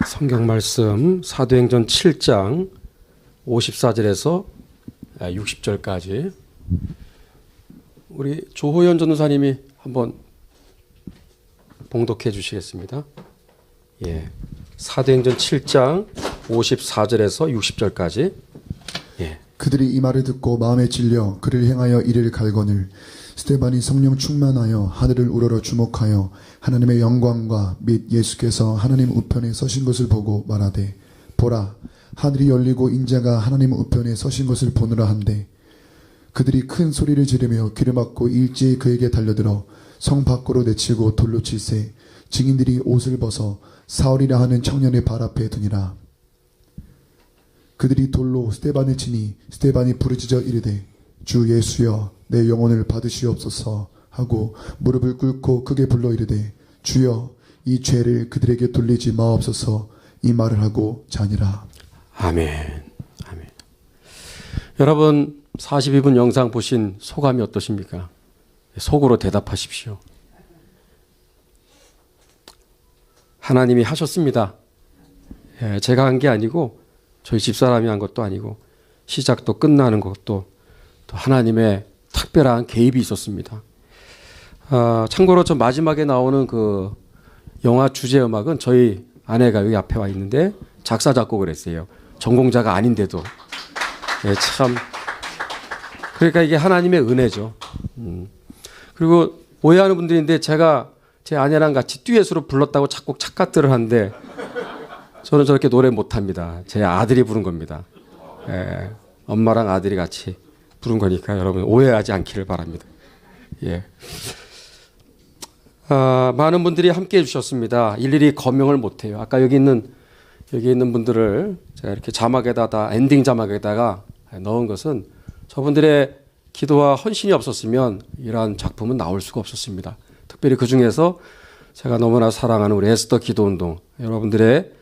성경 말씀 사도행전 7장 54절에서 60절까지 우리 조호연 전도사님이 한번 봉독해 주시겠습니다. 예. 사도행전 7장 54절에서 60절까지. 예. 그들이 이 말을 듣고 마음에 찔려 그를 향하여 이를 갈거늘 스데반이 성령 충만하여 하늘을 우러러 주목하여 하나님의 영광과 및 예수께서 하나님 우편에 서신 것을 보고 말하되 보라 하늘이 열리고 인자가 하나님 우편에 서신 것을 보느라 한데 그들이 큰 소리를 지르며 귀를 막고 일제히 그에게 달려들어 성 밖으로 내치고 돌로 칠세 증인들이 옷을 벗어 사울이라 하는 청년의 발 앞에 두니라. 그들이 돌로 스데반을 치니 스데반이 부르짖어 이르되 주 예수여 내 영혼을 받으시옵소서 하고 무릎을 꿇고 크게 불러 이르되 주여 이 죄를 그들에게 돌리지 마옵소서 이 말을 하고 자니라. 아멘. 아멘. 여러분 42분 영상 보신 소감이 어떠십니까? 속으로 대답하십시오. 하나님이 하셨습니다. 제가 한 게 아니고 저희 집사람이 한 것도 아니고 시작도 끝나는 것도 또 하나님의 특별한 개입이 있었습니다. 참고로 저 마지막에 나오는 그 영화 주제 음악은 저희 아내가 여기 앞에 와 있는데 작사 작곡을 했어요. 전공자가 아닌데도. 참 그러니까 이게 하나님의 은혜죠. 그리고 오해하는 분들인데 제가 제 아내랑 같이 듀엣으로 불렀다고 자꾸 착각들을 하는데 저는 저렇게 노래 못합니다. 제 아들이 부른 겁니다. 엄마랑 아들이 같이 부른 거니까 여러분 오해하지 않기를 바랍니다. 예. 많은 분들이 함께해 주셨습니다. 일일이 거명을 못해요. 아까 여기 있는 분들을 제가 이렇게 자막에다가 엔딩 자막에다가 넣은 것은 저분들의 기도와 헌신이 없었으면 이러한 작품은 나올 수가 없었습니다. 특별히 그 중에서 제가 너무나 사랑하는 우리 에스더 기도운동 여러분들의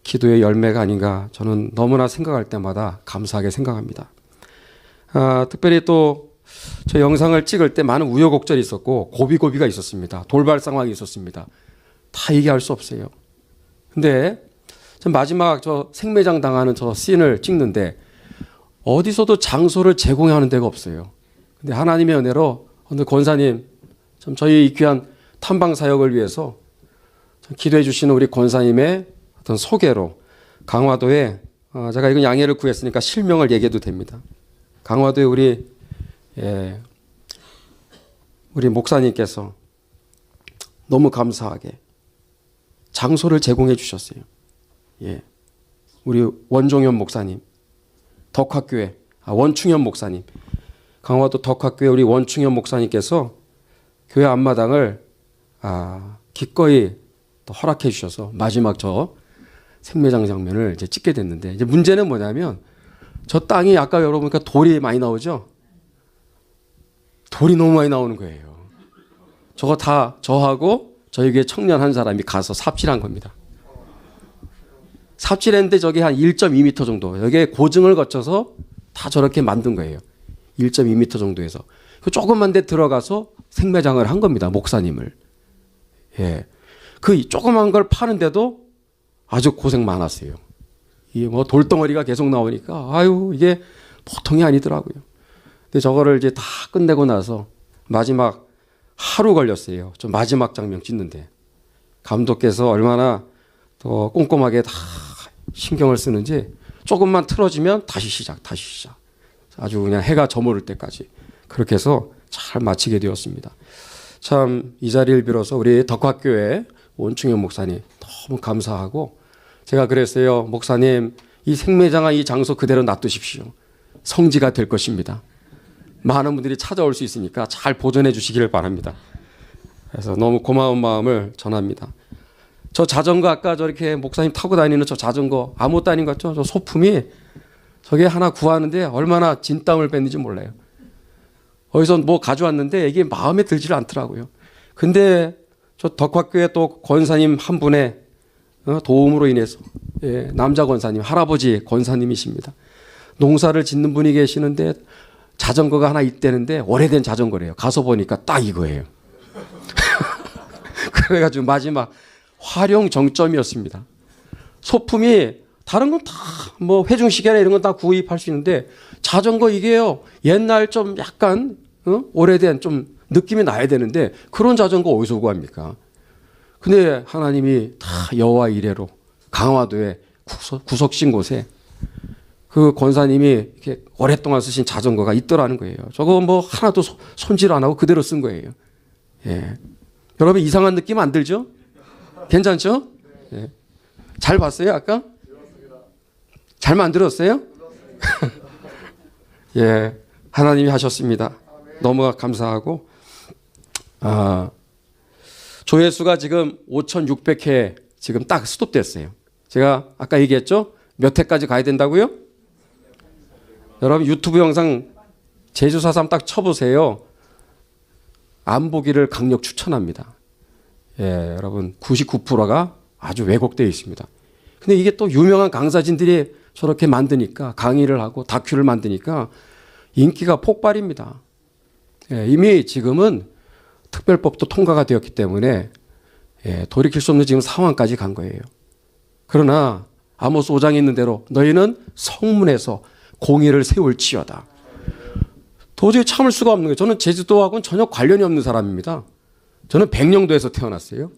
기도의 열매가 아닌가 저는 너무나 생각할 때마다 감사하게 생각합니다. 특별히 또 저 영상을 찍을 때 많은 우여곡절이 있었고 고비고비가 있었습니다. 돌발 상황이 있었습니다. 다 얘기할 수 없어요. 근데 마지막 저 생매장 당하는 저 씬을 찍는데 어디서도 장소를 제공하는 데가 없어요. 근데 하나님의 은혜로 오늘 권사님 참 저희 이 귀한 탐방 사역을 위해서 기도해 주시는 우리 권사님의 어떤 소개로 강화도에 제가 이건 양해를 구했으니까 실명을 얘기해도 됩니다. 강화도에 우리 목사님께서 너무 감사하게 장소를 제공해 주셨어요. 예. 우리 원종현 목사님, 덕화교회, 원충현 목사님, 강화도 덕화교회 우리 원충현 목사님께서 교회 앞마당을 기꺼이 또 허락해 주셔서 마지막 저 생매장 장면을 이제 찍게 됐는데 이제 문제는 뭐냐면 저 땅이 아까 여러분 보니까 돌이 많이 나오죠? 돌이 너무 많이 나오는 거예요. 저거 다 저하고 저희 교회 청년 한 사람이 가서 삽질한 겁니다. 삽질했는데 저게 한 1.2m 정도. 여기에 고증을 거쳐서 다 저렇게 만든 거예요. 1.2m 정도에서. 그 조그만 데 들어가서 생매장을 한 겁니다. 목사님을. 예. 그 조그만 걸 파는데도 아주 고생 많았어요. 이 뭐 돌덩어리가 계속 나오니까 아유 이게 보통이 아니더라고요. 근데 저거를 이제 다 끝내고 나서 마지막 하루 걸렸어요. 저 마지막 장면 찍는데 감독께서 얼마나 더 꼼꼼하게 다 신경을 쓰는지 조금만 틀어지면 다시 시작. 아주 그냥 해가 저무를 때까지 그렇게 해서 잘 마치게 되었습니다. 참 이 자리를 빌어서 우리 덕화교회 원충현 목사님 너무 감사하고 제가 그랬어요. 목사님 이 생매장한 이 장소 그대로 놔두십시오. 성지가 될 것입니다. 많은 분들이 찾아올 수 있으니까 잘 보존해 주시기를 바랍니다. 그래서 너무 고마운 마음을 전합니다. 저 자전거 아까 저렇게 목사님 타고 다니는 저 자전거 아무것도 아닌 것 같죠? 저 소품이 저게 하나 구하는데 얼마나 진땀을 뺐는지 몰라요. 어디서 뭐 가져왔는데 이게 마음에 들지를 않더라고요. 근데 저 덕화교회 또 권사님 한 분의 도움으로 인해서 남자 권사님, 할아버지 권사님이십니다. 농사를 짓는 분이 계시는데 자전거가 하나 있다는데 오래된 자전거래요. 가서 보니까 딱 이거예요. 그래가지고 마지막 활용 정점이었습니다. 소품이 다른 건 다 뭐 회중시계나 이런 건 다 구입할 수 있는데 자전거 이게요. 옛날 좀 약간 오래된 좀 느낌이 나야 되는데 그런 자전거 어디서 구합니까? 근데 하나님이 다 여호와 이레로 강화도에 구석진 곳에 그 권사님이 이렇게 오랫동안 쓰신 자전거가 있더라는 거예요. 저거 뭐 하나도 손질 안 하고 그대로 쓴 거예요. 예. 여러분 이상한 느낌 안 들죠? 괜찮죠? 예. 잘 봤어요 아까? 잘 만들었어요? 예, 하나님이 하셨습니다. 너무 감사하고 조회수가 지금 5,600회 지금 딱 스톱됐어요. 제가 아까 얘기했죠? 몇 회까지 가야 된다고요? 여러분 유튜브 영상 제주 4.3 딱 쳐보세요. 안 보기를 강력 추천합니다. 예, 여러분 99%가 아주 왜곡되어 있습니다. 근데 이게 또 유명한 강사진들이 저렇게 만드니까 강의를 하고 다큐를 만드니까 인기가 폭발입니다. 예, 이미 지금은 특별법도 통과가 되었기 때문에 예, 돌이킬 수 없는 지금 상황까지 간 거예요. 그러나 아모스 5장에 있는 대로 너희는 성문에서 공의를 세울지어다. 도저히 참을 수가 없는 거예요. 저는 제주도하고는 전혀 관련이 없는 사람입니다. 저는 백령도에서 태어났어요.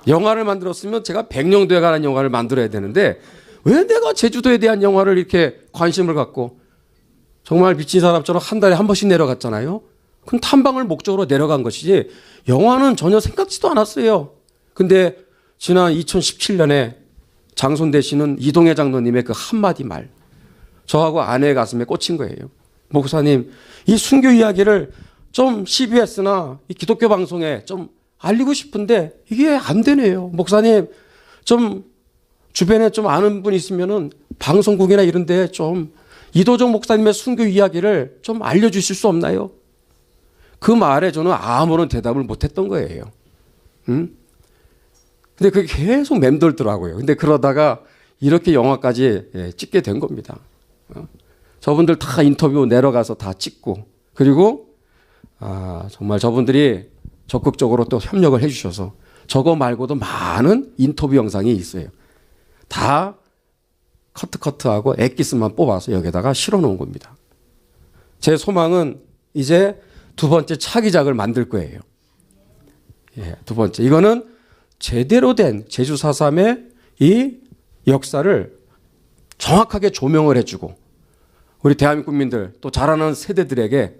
영화를 만들었으면 제가 백령도에 관한 영화를 만들어야 되는데 왜 내가 제주도에 대한 영화를 이렇게 관심을 갖고 정말 미친 사람처럼 한 달에 한 번씩 내려갔잖아요. 그럼 탐방을 목적으로 내려간 것이지 영화는 전혀 생각지도 않았어요. 근데 지난 2017년에 장손되시는 이동해 장로님의 그 한마디 말 저하고 아내의 가슴에 꽂힌 거예요. 목사님 이 순교 이야기를 좀 CBS나 이 기독교 방송에 좀 알리고 싶은데 이게 안 되네요. 목사님 좀 주변에 좀 아는 분 있으면은 방송국이나 이런 데 좀 이도정 목사님의 순교 이야기를 좀 알려주실 수 없나요? 그 말에 저는 아무런 대답을 못했던 거예요. 근데 그게 계속 맴돌더라고요. 근데 그러다가 이렇게 영화까지 찍게 된 겁니다. 저분들 다 인터뷰 내려가서 다 찍고 그리고 정말 저분들이 적극적으로 또 협력을 해주셔서 저거 말고도 많은 인터뷰 영상이 있어요. 다 커트하고 엑기스만 뽑아서 여기다가 실어놓은 겁니다. 제 소망은 이제 두 번째 차기작을 만들 거예요. 예, 두 번째. 이거는 제대로 된 제주 4.3의 이 역사를 정확하게 조명을 해주고 우리 대한민국 국민들 또 자라는 세대들에게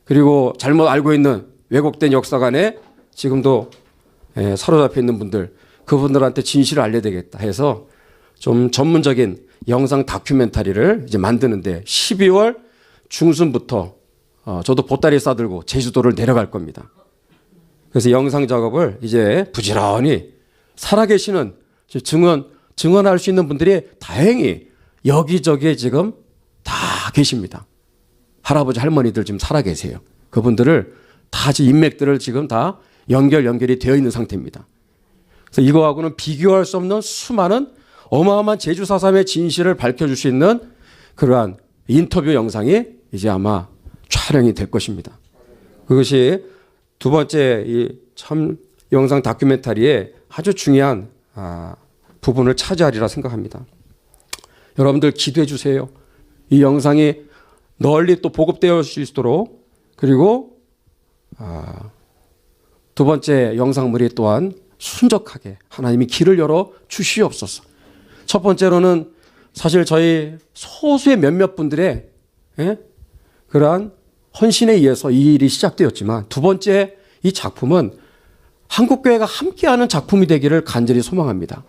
그리고 잘못 알고 있는 왜곡된 역사관에 지금도 사로잡혀 있는 분들 그분들한테 진실을 알려야 되겠다 해서 좀 전문적인 영상 다큐멘터리를 이제 만드는데 12월 중순부터 저도 보따리 싸들고 제주도를 내려갈 겁니다. 그래서 영상 작업을 이제 부지런히 살아계시는 증언할 수 있는 분들이 다행히 여기저기에 지금 다 계십니다. 할아버지 할머니들 지금 살아계세요. 그분들을 다 인맥들을 지금 다 연결이 되어 있는 상태입니다. 그래서 이거하고는 비교할 수 없는 수많은 어마어마한 제주 4.3의 진실을 밝혀줄 수 있는 그러한 인터뷰 영상이 이제 아마 촬영이 될 것입니다. 그것이 두 번째 이 참 영상 다큐멘터리의 아주 중요한 부분을 차지하리라 생각합니다. 여러분들 기도해 주세요. 이 영상이 널리 또 보급되어 수 있도록 그리고 두 번째 영상물이 또한 순적하게 하나님이 길을 열어 주시옵소서. 첫 번째로는 사실 저희 소수의 몇몇 분들의 그러한 헌신에 의해서 이 일이 시작되었지만 두 번째 이 작품은 한국교회가 함께하는 작품이 되기를 간절히 소망합니다.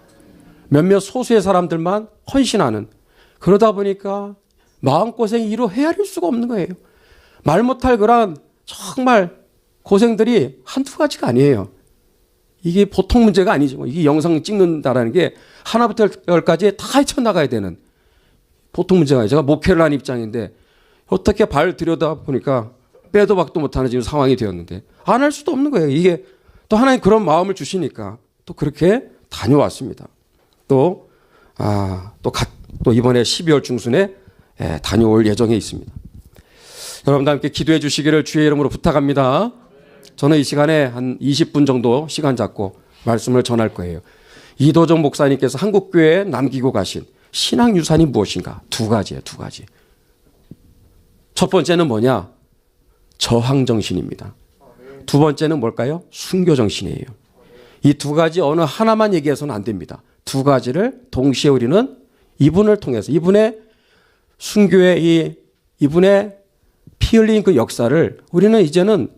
몇몇 소수의 사람들만 헌신하는 그러다 보니까 마음고생이 이루 헤아릴 수가 없는 거예요. 말 못할 그런 정말 고생들이 한두 가지가 아니에요. 이게 보통 문제가 아니죠. 이게 영상 찍는다라는 게 하나부터 열까지 다 헤쳐나가야 되는 보통 문제가 아니에요. 제가 목회를 한 입장인데 어떻게 발 들여다 보니까 빼도 박도 못하는 지금 상황이 되었는데 안 할 수도 없는 거예요. 이게 또 하나님 그런 마음을 주시니까 또 그렇게 다녀왔습니다. 또 이번에 12월 중순에 다녀올 예정에 있습니다. 여러분과 함께 기도해 주시기를 주의 이름으로 부탁합니다. 저는 이 시간에 한 20분 정도 시간 잡고 말씀을 전할 거예요. 이도정 목사님께서 한국교회에 남기고 가신 신앙유산이 무엇인가? 두 가지예요. 두 가지. 첫 번째는 뭐냐? 저항정신입니다. 두 번째는 뭘까요? 순교정신이에요. 이 두 가지 어느 하나만 얘기해서는 안 됩니다. 두 가지를 동시에 우리는 이분을 통해서 이분의 순교의 이분의 피 흘린 그 역사를 우리는 이제는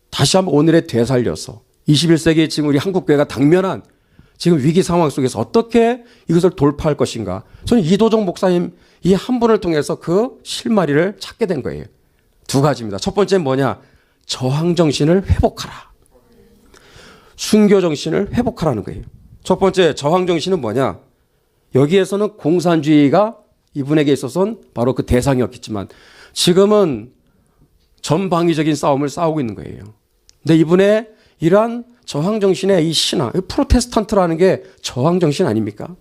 다시 한번 오늘에 되살려서 21세기에 지금 우리 한국교회가 당면한 지금 위기 상황 속에서 어떻게 이것을 돌파할 것인가. 저는 이도정 목사님 이 한 분을 통해서 그 실마리를 찾게 된 거예요. 두 가지입니다. 첫 번째는 뭐냐? 저항정신을 회복하라. 순교정신을 회복하라는 거예요. 첫 번째 저항정신은 뭐냐? 여기에서는 공산주의가 이분에게 있어서는 바로 그 대상이었겠지만 지금은 전방위적인 싸움을 싸우고 있는 거예요. 근데 이분의 이러한 저항정신의 이 신앙, 프로테스탄트라는 게 저항정신 아닙니까?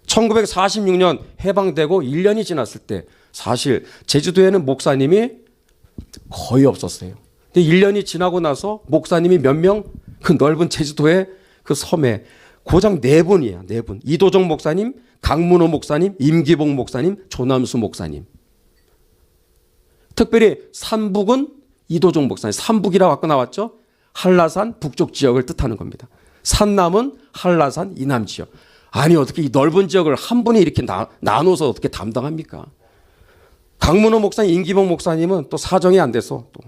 1946년 해방되고 1년이 지났을 때 사실 제주도에는 목사님이 거의 없었어요. 근데 1년이 지나고 나서 목사님이 몇 명? 그 넓은 제주도의 그 섬에 고작 네 분이에요. 네 분. 이도정 목사님, 강문호 목사님, 임기봉 목사님, 조남수 목사님. 특별히 삼북은 이도정 목사님. 삼북이라고 아까 나왔죠? 한라산 북쪽 지역을 뜻하는 겁니다. 산남은 한라산 이남 지역. 아니 어떻게 이 넓은 지역을 한 분이 이렇게 나눠서 어떻게 담당합니까? 강문호 목사님, 임기봉 목사님은 또 사정이 안 돼서 또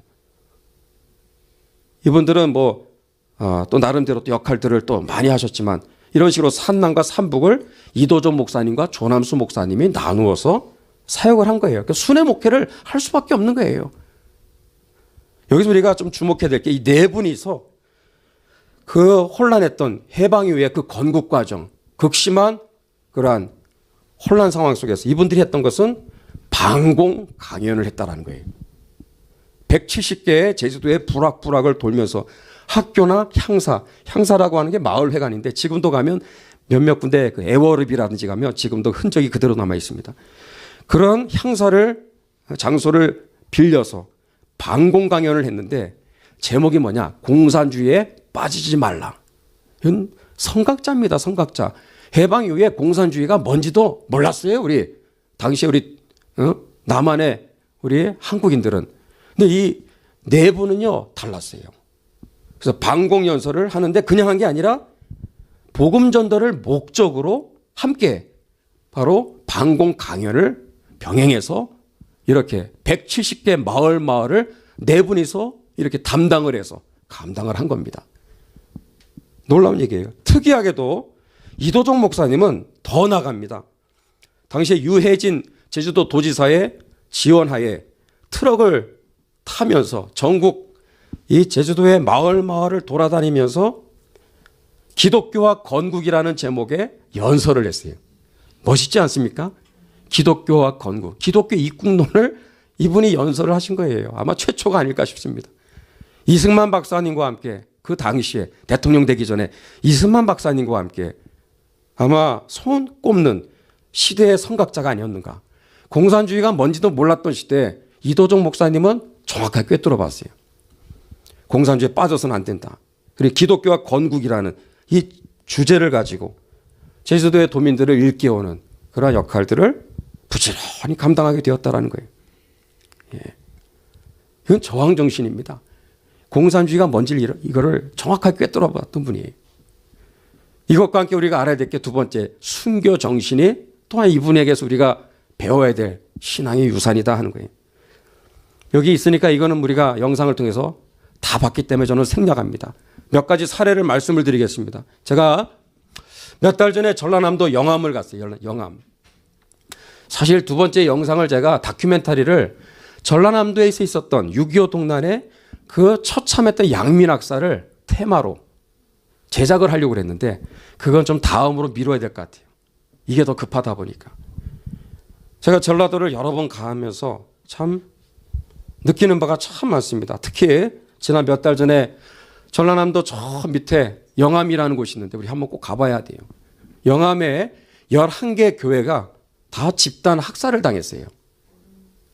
이분들은 또 나름대로 또 역할들을 또 많이 하셨지만 이런 식으로 산남과 삼북을 이도정 목사님과 조남수 목사님이 나누어서 사역을 한 거예요. 그러니까 순회 목회를 할 수밖에 없는 거예요. 여기서 우리가 좀 주목해야 될 게 이 네 분이서 그 혼란했던 해방 이후의 그 건국 과정, 극심한 그러한 혼란 상황 속에서 이분들이 했던 것은 방공 강연을 했다라는 거예요. 170개의 제주도의 부락부락을 돌면서 학교나 향사라고 하는 게 마을회관인데 지금도 가면 몇몇 군데 그 애월읍이라든지 가면 지금도 흔적이 그대로 남아 있습니다. 그런 장소를 빌려서 방공 강연을 했는데 제목이 뭐냐? 공산주의에 빠지지 말라. 이건 선각자입니다. 선각자. 해방 이후에 공산주의가 뭔지도 몰랐어요. 당시에 우리 남한의 우리 한국인들은. 근데 이 네 분은요 달랐어요. 그래서 방공 연설을 하는데 그냥 한 게 아니라 복음 전도를 목적으로 함께 바로 방공 강연을 병행해서 이렇게 170개 마을을 네 분이서 이렇게 담당을 해서 감당을 한 겁니다. 놀라운 얘기예요. 특이하게도 이도정 목사님은 더 나갑니다. 당시에 유해진 제주도 도지사의 지원하에 트럭을 타면서 전국 이 제주도의 마을을 돌아다니면서 기독교와 건국이라는 제목의 연설을 했어요. 멋있지 않습니까? 기독교와 건국, 기독교 입국론을 이분이 연설을 하신 거예요. 아마 최초가 아닐까 싶습니다. 이승만 박사님과 함께 그 당시에 대통령 되기 전에 이승만 박사님과 함께 아마 손 꼽는 시대의 선각자가 아니었는가. 공산주의가 뭔지도 몰랐던 시대에 이도정 목사님은 정확하게 꿰뚫어 봤어요. 공산주의에 빠져서는 안 된다. 그리고 기독교와 건국이라는 이 주제를 가지고 제주도의 도민들을 일깨우는 그런 역할들을 부지런히 감당하게 되었다는 거예요. 예. 이건 저항정신입니다. 공산주의가 뭔지를 이거를 정확하게 꿰뚫어 봤던 분이에요. 이것과 함께 우리가 알아야 될 게 두 번째, 순교정신이 또한 이분에게서 우리가 배워야 될 신앙의 유산이다 하는 거예요. 여기 있으니까 이거는 우리가 영상을 통해서 다 봤기 때문에 저는 생략합니다. 몇 가지 사례를 말씀을 드리겠습니다. 제가 몇 달 전에 전라남도 영암을 갔어요. 영암. 사실 두 번째 영상을 제가 다큐멘터리를 전라남도에 있었던 6.25 동란의 그 처참했던 양민학살을 테마로 제작을 하려고 했는데 그건 좀 다음으로 미뤄야 될 것 같아요. 이게 더 급하다 보니까. 제가 전라도를 여러 번 가면서 참 느끼는 바가 참 많습니다. 특히 지난 몇 달 전에 전라남도 저 밑에 영암이라는 곳이 있는데 우리 한번 꼭 가봐야 돼요. 영암에 11개 교회가 다 집단 학살을 당했어요.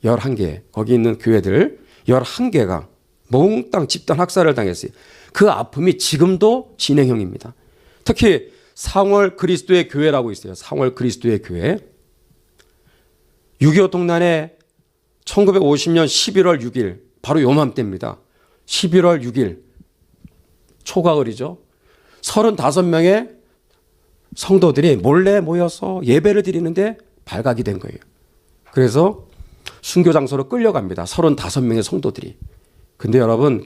11개. 거기 있는 교회들 11개가 몽땅 집단 학살을 당했어요. 그 아픔이 지금도 진행형입니다. 특히 상월 그리스도의 교회라고 있어요. 상월 그리스도의 교회. 6.25 동란에 1950년 11월 6일 바로 요맘때입니다. 11월 6일 초가을이죠. 35명의 성도들이 몰래 모여서 예배를 드리는데 발각이 된 거예요. 그래서 순교 장소로 끌려갑니다. 35명의 성도들이. 근데 여러분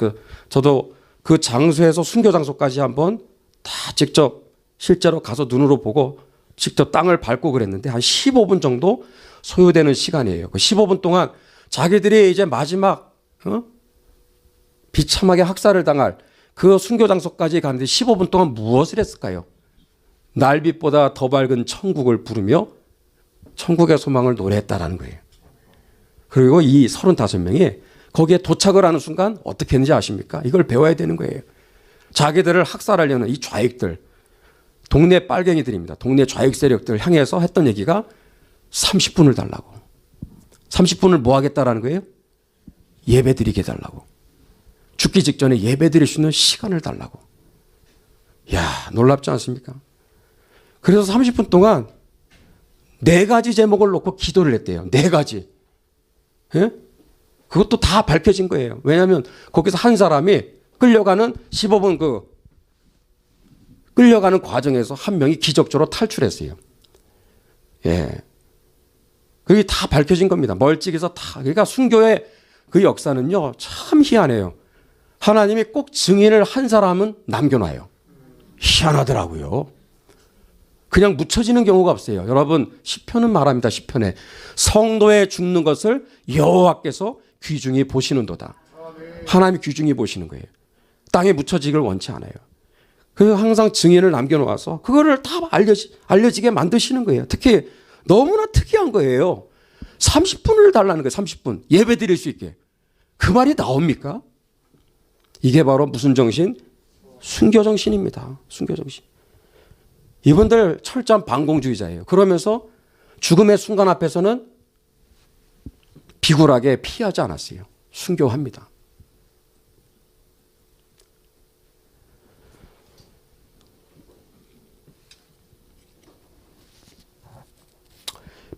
저도 그 장소에서 순교 장소까지 한번 다 직접 실제로 가서 눈으로 보고 직접 땅을 밟고 그랬는데 한 15분 정도 소요되는 시간이에요. 그 15분 동안 자기들이 이제 마지막 비참하게 학살을 당할 그 순교 장소까지 가는데 15분 동안 무엇을 했을까요? 날빛보다 더 밝은 천국을 부르며 천국의 소망을 노래했다라는 거예요. 그리고 이 35명이 거기에 도착을 하는 순간 어떻게 했는지 아십니까? 이걸 배워야 되는 거예요. 자기들을 학살하려는 이 좌익들, 동네 빨갱이들입니다. 동네 좌익 세력들을 향해서 했던 얘기가 30분을 달라고. 30분을 뭐 하겠다라는 거예요? 예배 드리게 해달라고. 죽기 직전에 예배 드릴 수 있는 시간을 달라고. 이야, 놀랍지 않습니까? 그래서 30분 동안 4가지 제목을 놓고 기도를 했대요. 4가지. 예? 그것도 다 밝혀진 거예요. 왜냐하면 거기서 한 사람이 끌려가는 15분 끌려가는 과정에서 한 명이 기적적으로 탈출했어요. 예. 그게 다 밝혀진 겁니다. 멀찍이서 다. 그러니까 순교의 그 역사는요, 참 희한해요. 하나님이 꼭 증인을 한 사람은 남겨놔요. 희한하더라고요. 그냥 묻혀지는 경우가 없어요. 여러분, 시편은 말합니다. 시편에 성도의 죽는 것을 여호와께서 귀중히 보시는도다. 하나님이 귀중히 보시는 거예요. 땅에 묻혀지기를 원치 않아요. 그래서 항상 증인을 남겨놓아서 그거를 다 알려지게 만드시는 거예요. 특히 너무나 특이한 거예요. 30분을 달라는 거예요. 30분. 예배 드릴 수 있게. 그 말이 나옵니까? 이게 바로 무슨 정신? 순교 정신입니다. 순교 정신. 이분들 철저한 반공주의자예요. 그러면서 죽음의 순간 앞에서는 비굴하게 피하지 않았어요. 순교합니다.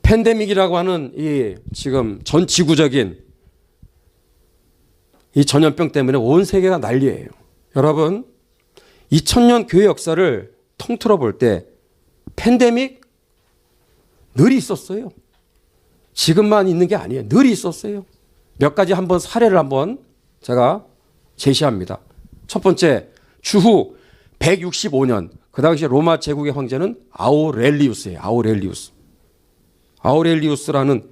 팬데믹이라고 하는 이 지금 전 지구적인 이 전염병 때문에 온 세계가 난리예요. 여러분, 2000년 교회 역사를 통틀어 볼 때 팬데믹 늘 있었어요. 지금만 있는 게 아니에요. 늘 있었어요. 몇 가지 한번 사례를 한번 제가 제시합니다. 첫 번째, 주후 165년 그 당시 로마 제국의 황제는 아우렐리우스예요. 아우렐리우스라는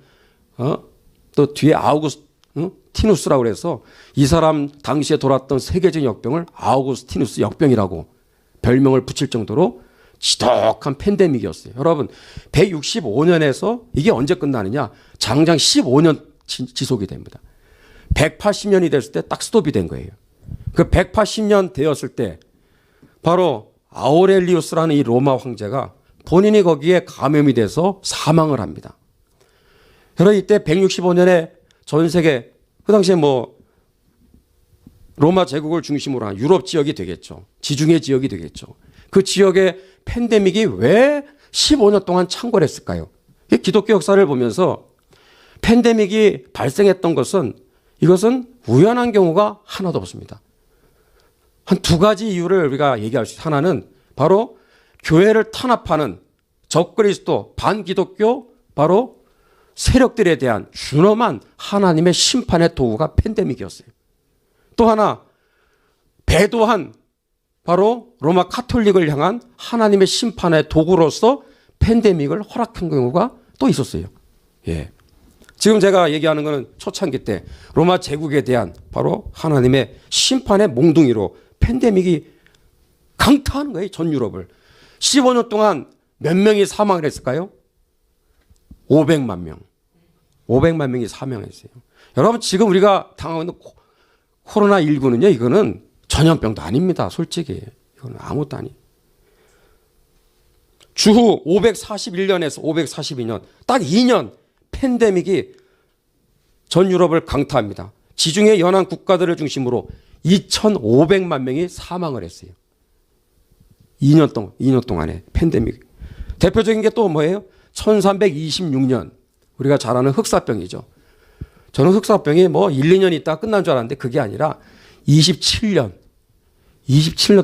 또 뒤에 아우구스티누스라고 그래서 이 사람 당시에 돌았던 세계적인 역병을 아우구스티누스 역병이라고 별명을 붙일 정도로 지독한 팬데믹이었어요. 여러분, 165년에서 이게 언제 끝나느냐? 장장 15년 지속이 됩니다. 180년이 됐을 때 딱 스톱이 된 거예요. 그 180년 되었을 때 바로 아우렐리우스라는 이 로마 황제가 본인이 거기에 감염이 돼서 사망을 합니다. 그래서 이때 165년에 전 세계 그 당시에 로마 제국을 중심으로 한 유럽 지역이 되겠죠. 지중해 지역이 되겠죠. 그 지역의 팬데믹이 왜 15년 동안 창궐했을까요? 기독교 역사를 보면서 팬데믹이 발생했던 이것은 우연한 경우가 하나도 없습니다. 한 2가지 이유를 우리가 얘기할 수 있어요. 하나는 바로 교회를 탄압하는 적그리스도 반기독교 바로 세력들에 대한 준엄한 하나님의 심판의 도구가 팬데믹이었어요. 또 하나, 배도한 바로 로마 카톨릭을 향한 하나님의 심판의 도구로서 팬데믹을 허락한 경우가 또 있었어요. 예. 지금 제가 얘기하는 것은 초창기 때 로마 제국에 대한 바로 하나님의 심판의 몽둥이로 팬데믹이 강타하는 거예요. 전 유럽을. 15년 동안 몇 명이 사망을 했을까요? 500만 명. 500만 명이 사망했어요. 여러분, 지금 우리가 당하고 있는 코로나19는요, 이거는 전염병도 아닙니다. 솔직히. 이건 아무것도 아니에요. 주후 541년에서 542년, 딱 2년 팬데믹이 전 유럽을 강타합니다. 지중해 연안 국가들을 중심으로 2,500만 명이 사망을 했어요. 2년 동안에 팬데믹. 대표적인 게 또 뭐예요? 1326년 우리가 잘 아는 흑사병이죠. 저는 흑사병이 뭐 1, 2년 있다 끝난 줄 알았는데 그게 아니라 27년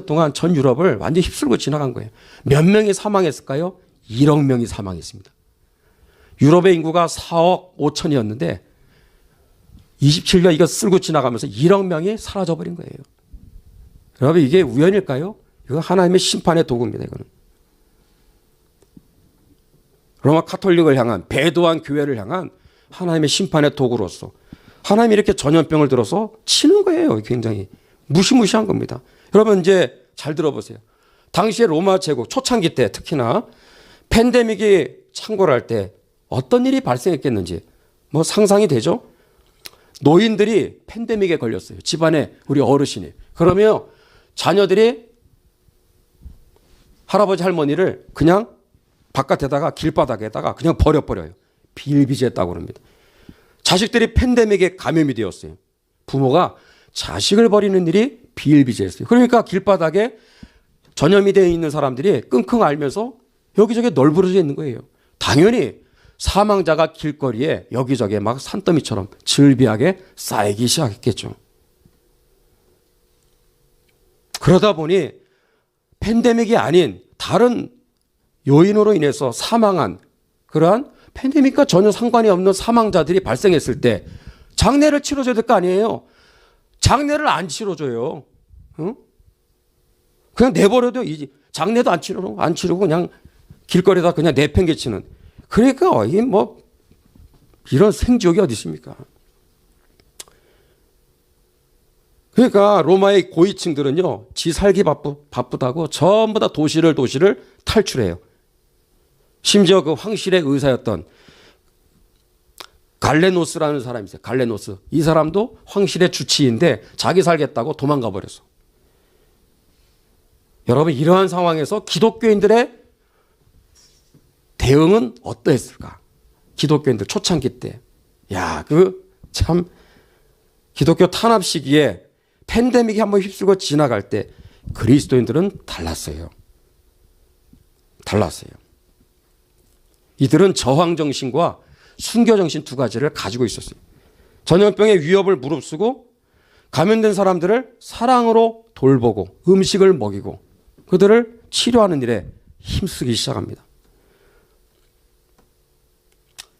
동안 전 유럽을 완전히 휩쓸고 지나간 거예요. 몇 명이 사망했을까요? 1억 명이 사망했습니다. 유럽의 인구가 4억 5천이었는데 27년 이거 쓸고 지나가면서 1억 명이 사라져버린 거예요. 여러분 이게 우연일까요? 이거 하나님의 심판의 도구입니다. 이거는. 로마 카톨릭을 향한 배도한 교회를 향한 하나님의 심판의 도구로서 하나님이 이렇게 전염병을 들어서 치는 거예요. 굉장히 무시무시한 겁니다. 여러분 이제 잘 들어보세요. 당시에 로마 제국 초창기 때 특히나 팬데믹이 창궐할 때 어떤 일이 발생했겠는지 뭐 상상이 되죠? 노인들이 팬데믹에 걸렸어요. 집안에 우리 어르신이. 그러면 자녀들이 할아버지 할머니를 그냥 바깥에다가 길바닥에다가 그냥 버려버려요. 비일비재했다고 합니다. 자식들이 팬데믹에 감염이 되었어요. 부모가 자식을 버리는 일이 비일비재했어요. 그러니까 길바닥에 전염이 되어 있는 사람들이 끙끙 앓면서 여기저기 널브러져 있는 거예요. 당연히 사망자가 길거리에 여기저기 막 산더미처럼 즐비하게 쌓이기 시작했겠죠. 그러다 보니 팬데믹이 아닌 다른 요인으로 인해서 사망한 그러한 팬데믹과 전혀 상관이 없는 사망자들이 발생했을 때 장례를 치러줘야 될 거 아니에요. 장례를 안 치러줘요. 응? 그냥 내버려둬. 장례도 안 치르고 그냥 길거리에다 그냥 내팽개치는. 그러니까 이게 뭐 이런 생지옥이 어디 있습니까? 그러니까 로마의 고위층들은요, 지 살기 바쁘다고 전부 다 도시를 탈출해요. 심지어 그 황실의 의사였던 갈레노스라는 사람이 있어요. 갈레노스. 이 사람도 황실의 주치인데 자기 살겠다고 도망가 버렸어. 여러분 이러한 상황에서 기독교인들의 대응은 어떠했을까? 기독교인들 초창기 때. 야, 참 기독교 탄압 시기에 팬데믹이 한번 휩쓸고 지나갈 때 그리스도인들은 달랐어요. 이들은 저항정신과 순교정신 두 가지를 가지고 있었어요. 전염병의 위협을 무릅쓰고 감염된 사람들을 사랑으로 돌보고 음식을 먹이고 그들을 치료하는 일에 힘쓰기 시작합니다.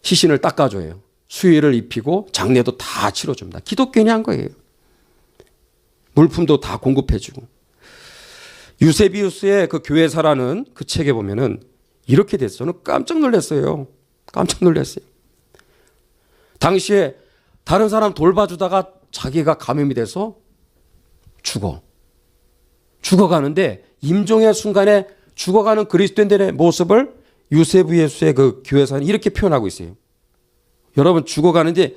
시신을 닦아줘요. 수의를 입히고 장례도 다 치러줍니다. 기독교인이 한 거예요. 물품도 다 공급해주고. 유세비우스의 그 교회사라는 그 책에 보면은 이렇게 됐어요. 저는 깜짝 놀랐어요. 당시에 다른 사람 돌봐주다가 자기가 감염이 돼서 죽어가는데 임종의 순간에 죽어가는 그리스도인들의 모습을 유세비우스의 그 교회사는 이렇게 표현하고 있어요. 여러분 죽어가는데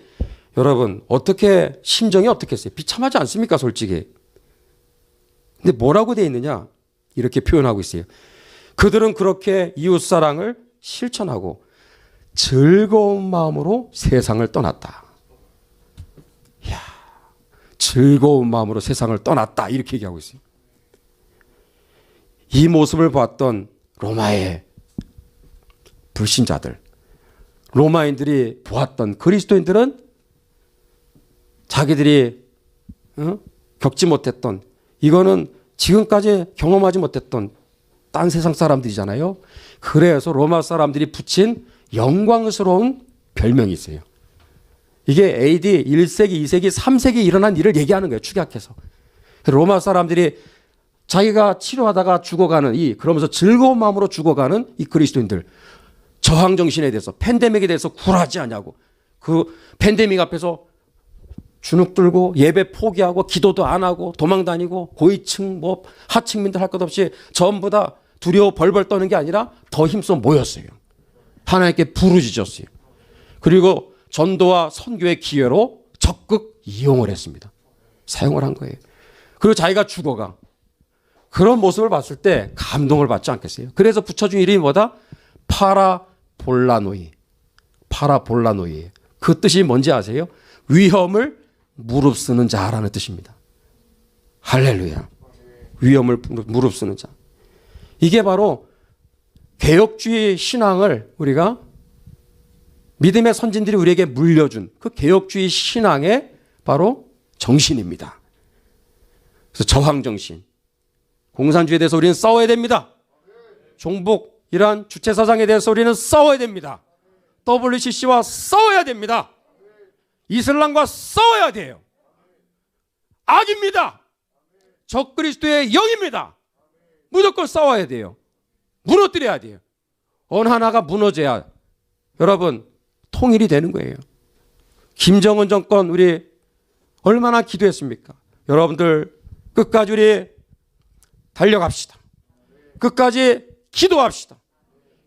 여러분 어떻게 심정이 어떻겠어요? 비참하지 않습니까? 솔직히. 근데 뭐라고 되어 있느냐? 이렇게 표현하고 있어요. 그들은 그렇게 이웃사랑을 실천하고 즐거운 마음으로 세상을 떠났다. 이야, 즐거운 마음으로 세상을 떠났다. 이렇게 얘기하고 있어요. 이 모습을 봤던 로마의 불신자들, 로마인들이 보았던 그리스도인들은 자기들이 겪지 못했던 이거는 지금까지 경험하지 못했던 딴 세상 사람들이잖아요. 그래서 로마 사람들이 붙인 영광스러운 별명이 있어요. 이게 AD 1세기, 2세기, 3세기 일어난 일을 얘기하는 거예요. 축약해서. 로마 사람들이 자기가 치료하다가 죽어가는 그러면서 즐거운 마음으로 죽어가는 이 그리스도인들. 저항정신에 대해서 팬데믹에 대해서 굴하지 않냐고. 그 팬데믹 앞에서 주눅 들고 예배 포기하고 기도도 안 하고 도망 다니고 고위층 뭐 하층민들 할 것 없이 전부 다 두려워 벌벌 떠는 게 아니라 더 힘써 모였어요. 하나님께 부르짖었어요. 그리고 전도와 선교의 기회로 적극 이용을 했습니다. 사용을 한 거예요. 그리고 자기가 죽어가. 그런 모습을 봤을 때 감동을 받지 않겠어요? 그래서 붙여준 이름이 뭐다? 파라볼라노이. 그 뜻이 뭔지 아세요? 위험을 무릅쓰는 자라는 뜻입니다. 할렐루야. 위험을 무릅쓰는 자. 이게 바로 개혁주의 신앙을 우리가 믿음의 선진들이 우리에게 물려준 그 개혁주의 신앙의 바로 정신입니다. 그래서 저항정신, 공산주의에 대해서 우리는 싸워야 됩니다. 종북, 이러한 주체사상에 대해서 우리는 싸워야 됩니다. WCC와 싸워야 됩니다. 이슬람과 싸워야 돼요. 악입니다. 적그리스도의 영입니다. 무조건 싸워야 돼요. 무너뜨려야 돼요. 어느 하나가 무너져야 여러분 통일이 되는 거예요. 김정은 정권 우리 얼마나 기도했습니까? 여러분들 끝까지 우리 달려갑시다. 끝까지 기도합시다.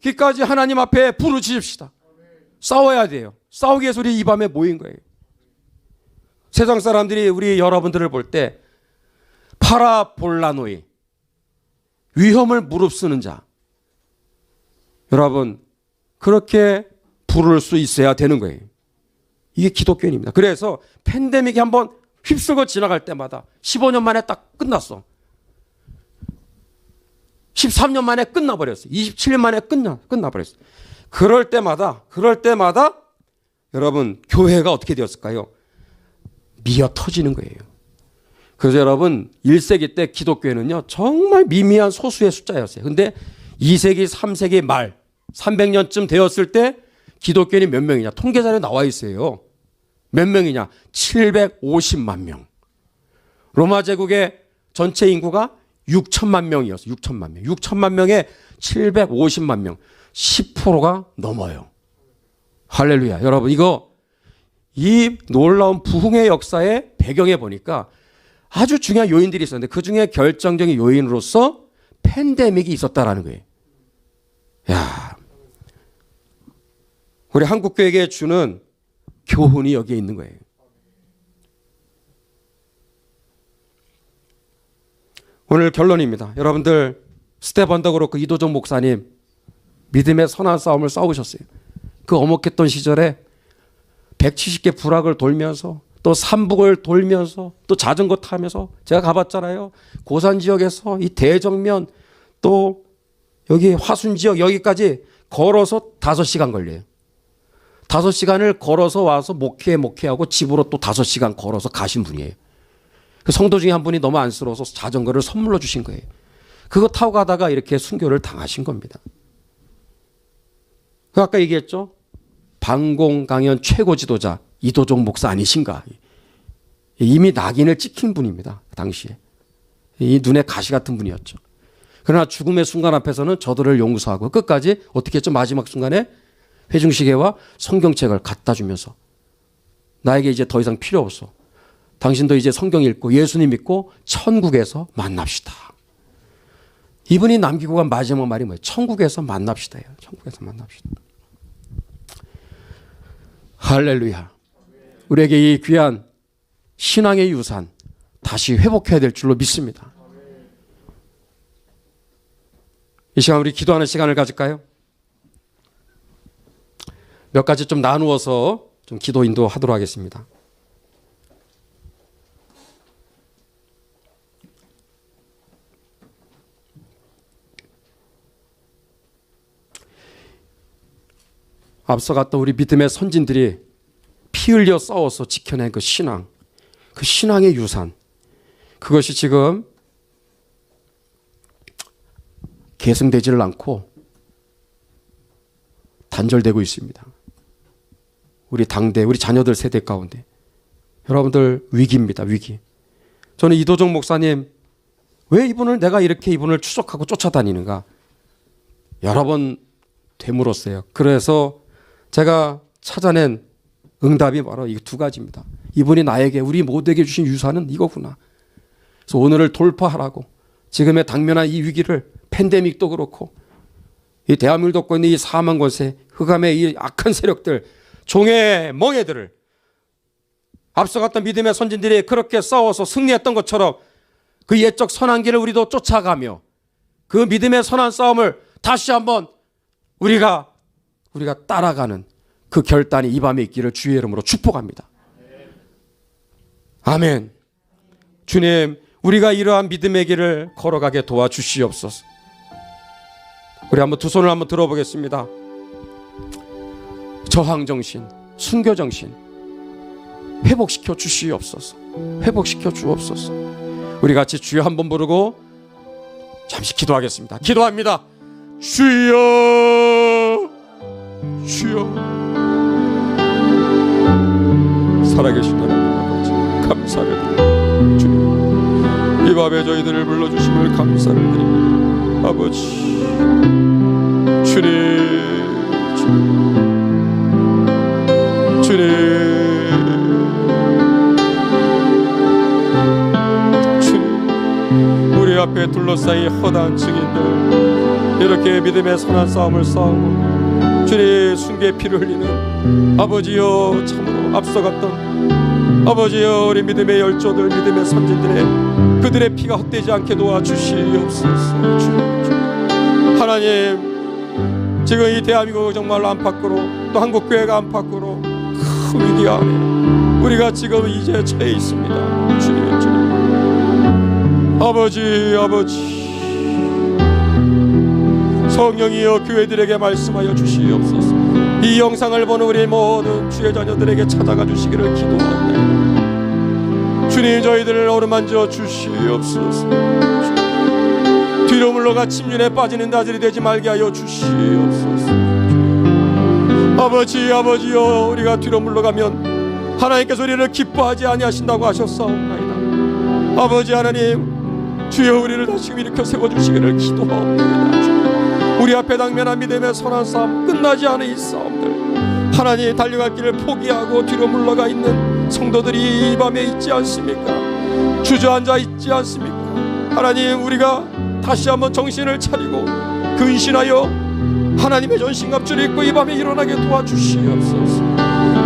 끝까지 하나님 앞에 부르짖읍시다. 싸워야 돼요. 싸우기 위해서 우리 이 밤에 모인 거예요. 세상 사람들이 우리 여러분들을 볼 때 파라볼라노이, 위험을 무릅쓰는 자, 여러분 그렇게 부를 수 있어야 되는 거예요. 이게 기독교인입니다. 그래서 팬데믹이 한번 휩쓸고 지나갈 때마다 15년 만에 딱 끝났어. 13년 만에 끝나버렸어. 27년 만에 끝나버렸어. 그럴 때마다 여러분 교회가 어떻게 되었을까요? 미어 터지는 거예요. 그래서 여러분 1세기 때 기독교회는요 정말 미미한 소수의 숫자였어요. 근데 2세기 3세기 말 300년쯤 되었을 때 기독교인이 몇 명이냐? 통계자료에 나와 있어요. 몇 명이냐? 750만 명. 로마 제국의 전체 인구가 6천만 명이었어요. 6천만 명. 6천만 명에 750만 명. 10%가 넘어요. 할렐루야. 여러분 이 놀라운 부흥의 역사의 배경에 보니까 아주 중요한 요인들이 있었는데 그 중에 결정적인 요인으로서 팬데믹이 있었다라는 거예요. 야, 우리 한국교회에게 주는 교훈이 여기에 있는 거예요. 오늘 결론입니다. 여러분들 스테반도 그렇고 이도정 목사님 믿음의 선한 싸움을 싸우셨어요. 그 엄혹했던 시절에 170개 부락을 돌면서 또 삼북을 돌면서 또 자전거 타면서 제가 가봤잖아요. 고산 지역에서 이 대정면 또 여기 화순 지역 여기까지 걸어서 5시간 걸려요. 5시간을 걸어서 와서 목회하고 집으로 또 5시간 걸어서 가신 분이에요. 그 성도 중에 한 분이 너무 안쓰러워서 자전거를 선물로 주신 거예요. 그거 타고 가다가 이렇게 순교를 당하신 겁니다. 아까 얘기했죠? 방공 강연 최고 지도자 이도종 목사 아니신가? 이미 낙인을 찍힌 분입니다. 당시에. 이 눈에 가시 같은 분이었죠. 그러나 죽음의 순간 앞에서는 저들을 용서하고 끝까지 어떻게 했죠? 마지막 순간에 회중시계와 성경책을 갖다 주면서 나에게 이제 더 이상 필요 없어. 당신도 이제 성경 읽고 예수님 믿고 천국에서 만납시다. 이분이 남기고 간 마지막 말이 뭐예요? 천국에서 만납시다예요. 천국에서 만납시다. 할렐루야. 우리에게 이 귀한 신앙의 유산 다시 회복해야 될 줄로 믿습니다. 이 시간 우리 기도하는 시간을 가질까요? 몇 가지 좀 나누어서 좀 기도 인도하도록 하겠습니다. 앞서 갔던 우리 믿음의 선진들이 피 흘려 싸워서 지켜낸 그 신앙, 그 신앙의 유산, 그것이 지금 계승되지를 않고 단절되고 있습니다. 우리 당대, 우리 자녀들 세대 가운데 여러분들 위기입니다. 위기. 저는 이도정 목사님 왜 이분을 내가 이렇게 이분을 추적하고 쫓아다니는가 여러 번 되물었어요. 그래서 제가 찾아낸 응답이 바로 이 두 가지입니다. 이분이 나에게 우리 모두에게 주신 유산은 이거구나. 그래서 오늘을 돌파하라고 지금의 당면한 이 위기를 팬데믹도 그렇고 이 대한민국을 덮고 있는 이 사망 권세, 흑암의 이 악한 세력들, 종의 멍에들을 앞서갔던 믿음의 선진들이 그렇게 싸워서 승리했던 것처럼 그 옛적 선한 길을 우리도 쫓아가며 그 믿음의 선한 싸움을 다시 한번 우리가 따라가는 그 결단이 이 밤에 있기를 주의 이름으로 축복합니다. 아멘. 주님, 우리가 이러한 믿음의 길을 걸어가게 도와주시옵소서. 우리 한번 두 손을 한번 들어보겠습니다. 저항정신, 순교정신 회복시켜 주시옵소서. 회복시켜 주옵소서. 우리 같이 주여 한번 부르고 잠시 기도하겠습니다. 기도합니다. 주여, 주여. 살아계신 하나님 아버지, 감사를 드립니다. 주님, 이 밤에 저희들을 불러주심을 감사를 드립니다. 아버지, 주님, 주님, 우리 앞에 둘러싸인 허다한 증인들 이렇게 믿음의 선한 싸움을 싸우고 주님 순교의 피를 흘리는 아버지여, 참으로 앞서갔던 아버지여, 우리 믿음의 열조들, 믿음의 선진들의 그들의 피가 헛되지 않게 도와주시옵소서. 주님, 하나님, 지금 이 대한민국 정말로 안팎으로 또 한국교회가 안팎으로 큰 위기 안에 우리가 지금 이제 처해 있습니다. 주님, 주님, 아버지, 아버지, 성령이여 교회들에게 말씀하여 주시옵소서. 이 영상을 보는 우리 모든 주의 자녀들에게 찾아가 주시기를 기도합니다. 주님, 저희들을 어루만져 주시옵소서. 뒤로 물러가 침륜에 빠지는 자들이 되지 말게 하여 주시옵소서. 아버지, 아버지여, 우리가 뒤로 물러가면 하나님께서 우리를 기뻐하지 아니하신다고 하셨사옵나이다. 아버지 하나님, 주여 우리를 다시금 일으켜 세워주시기를 기도합니다. 우리 앞에 당면한 믿음의 선한 싸움, 끝나지 않은 이 싸움들, 하나님 달려갈 길을 포기하고 뒤로 물러가 있는 성도들이 이 밤에 있지 않습니까? 주저앉아 있지 않습니까? 하나님, 우리가 다시 한번 정신을 차리고 근신하여 하나님의 전신갑주를 입고 이 밤에 일어나게 도와주시옵소서.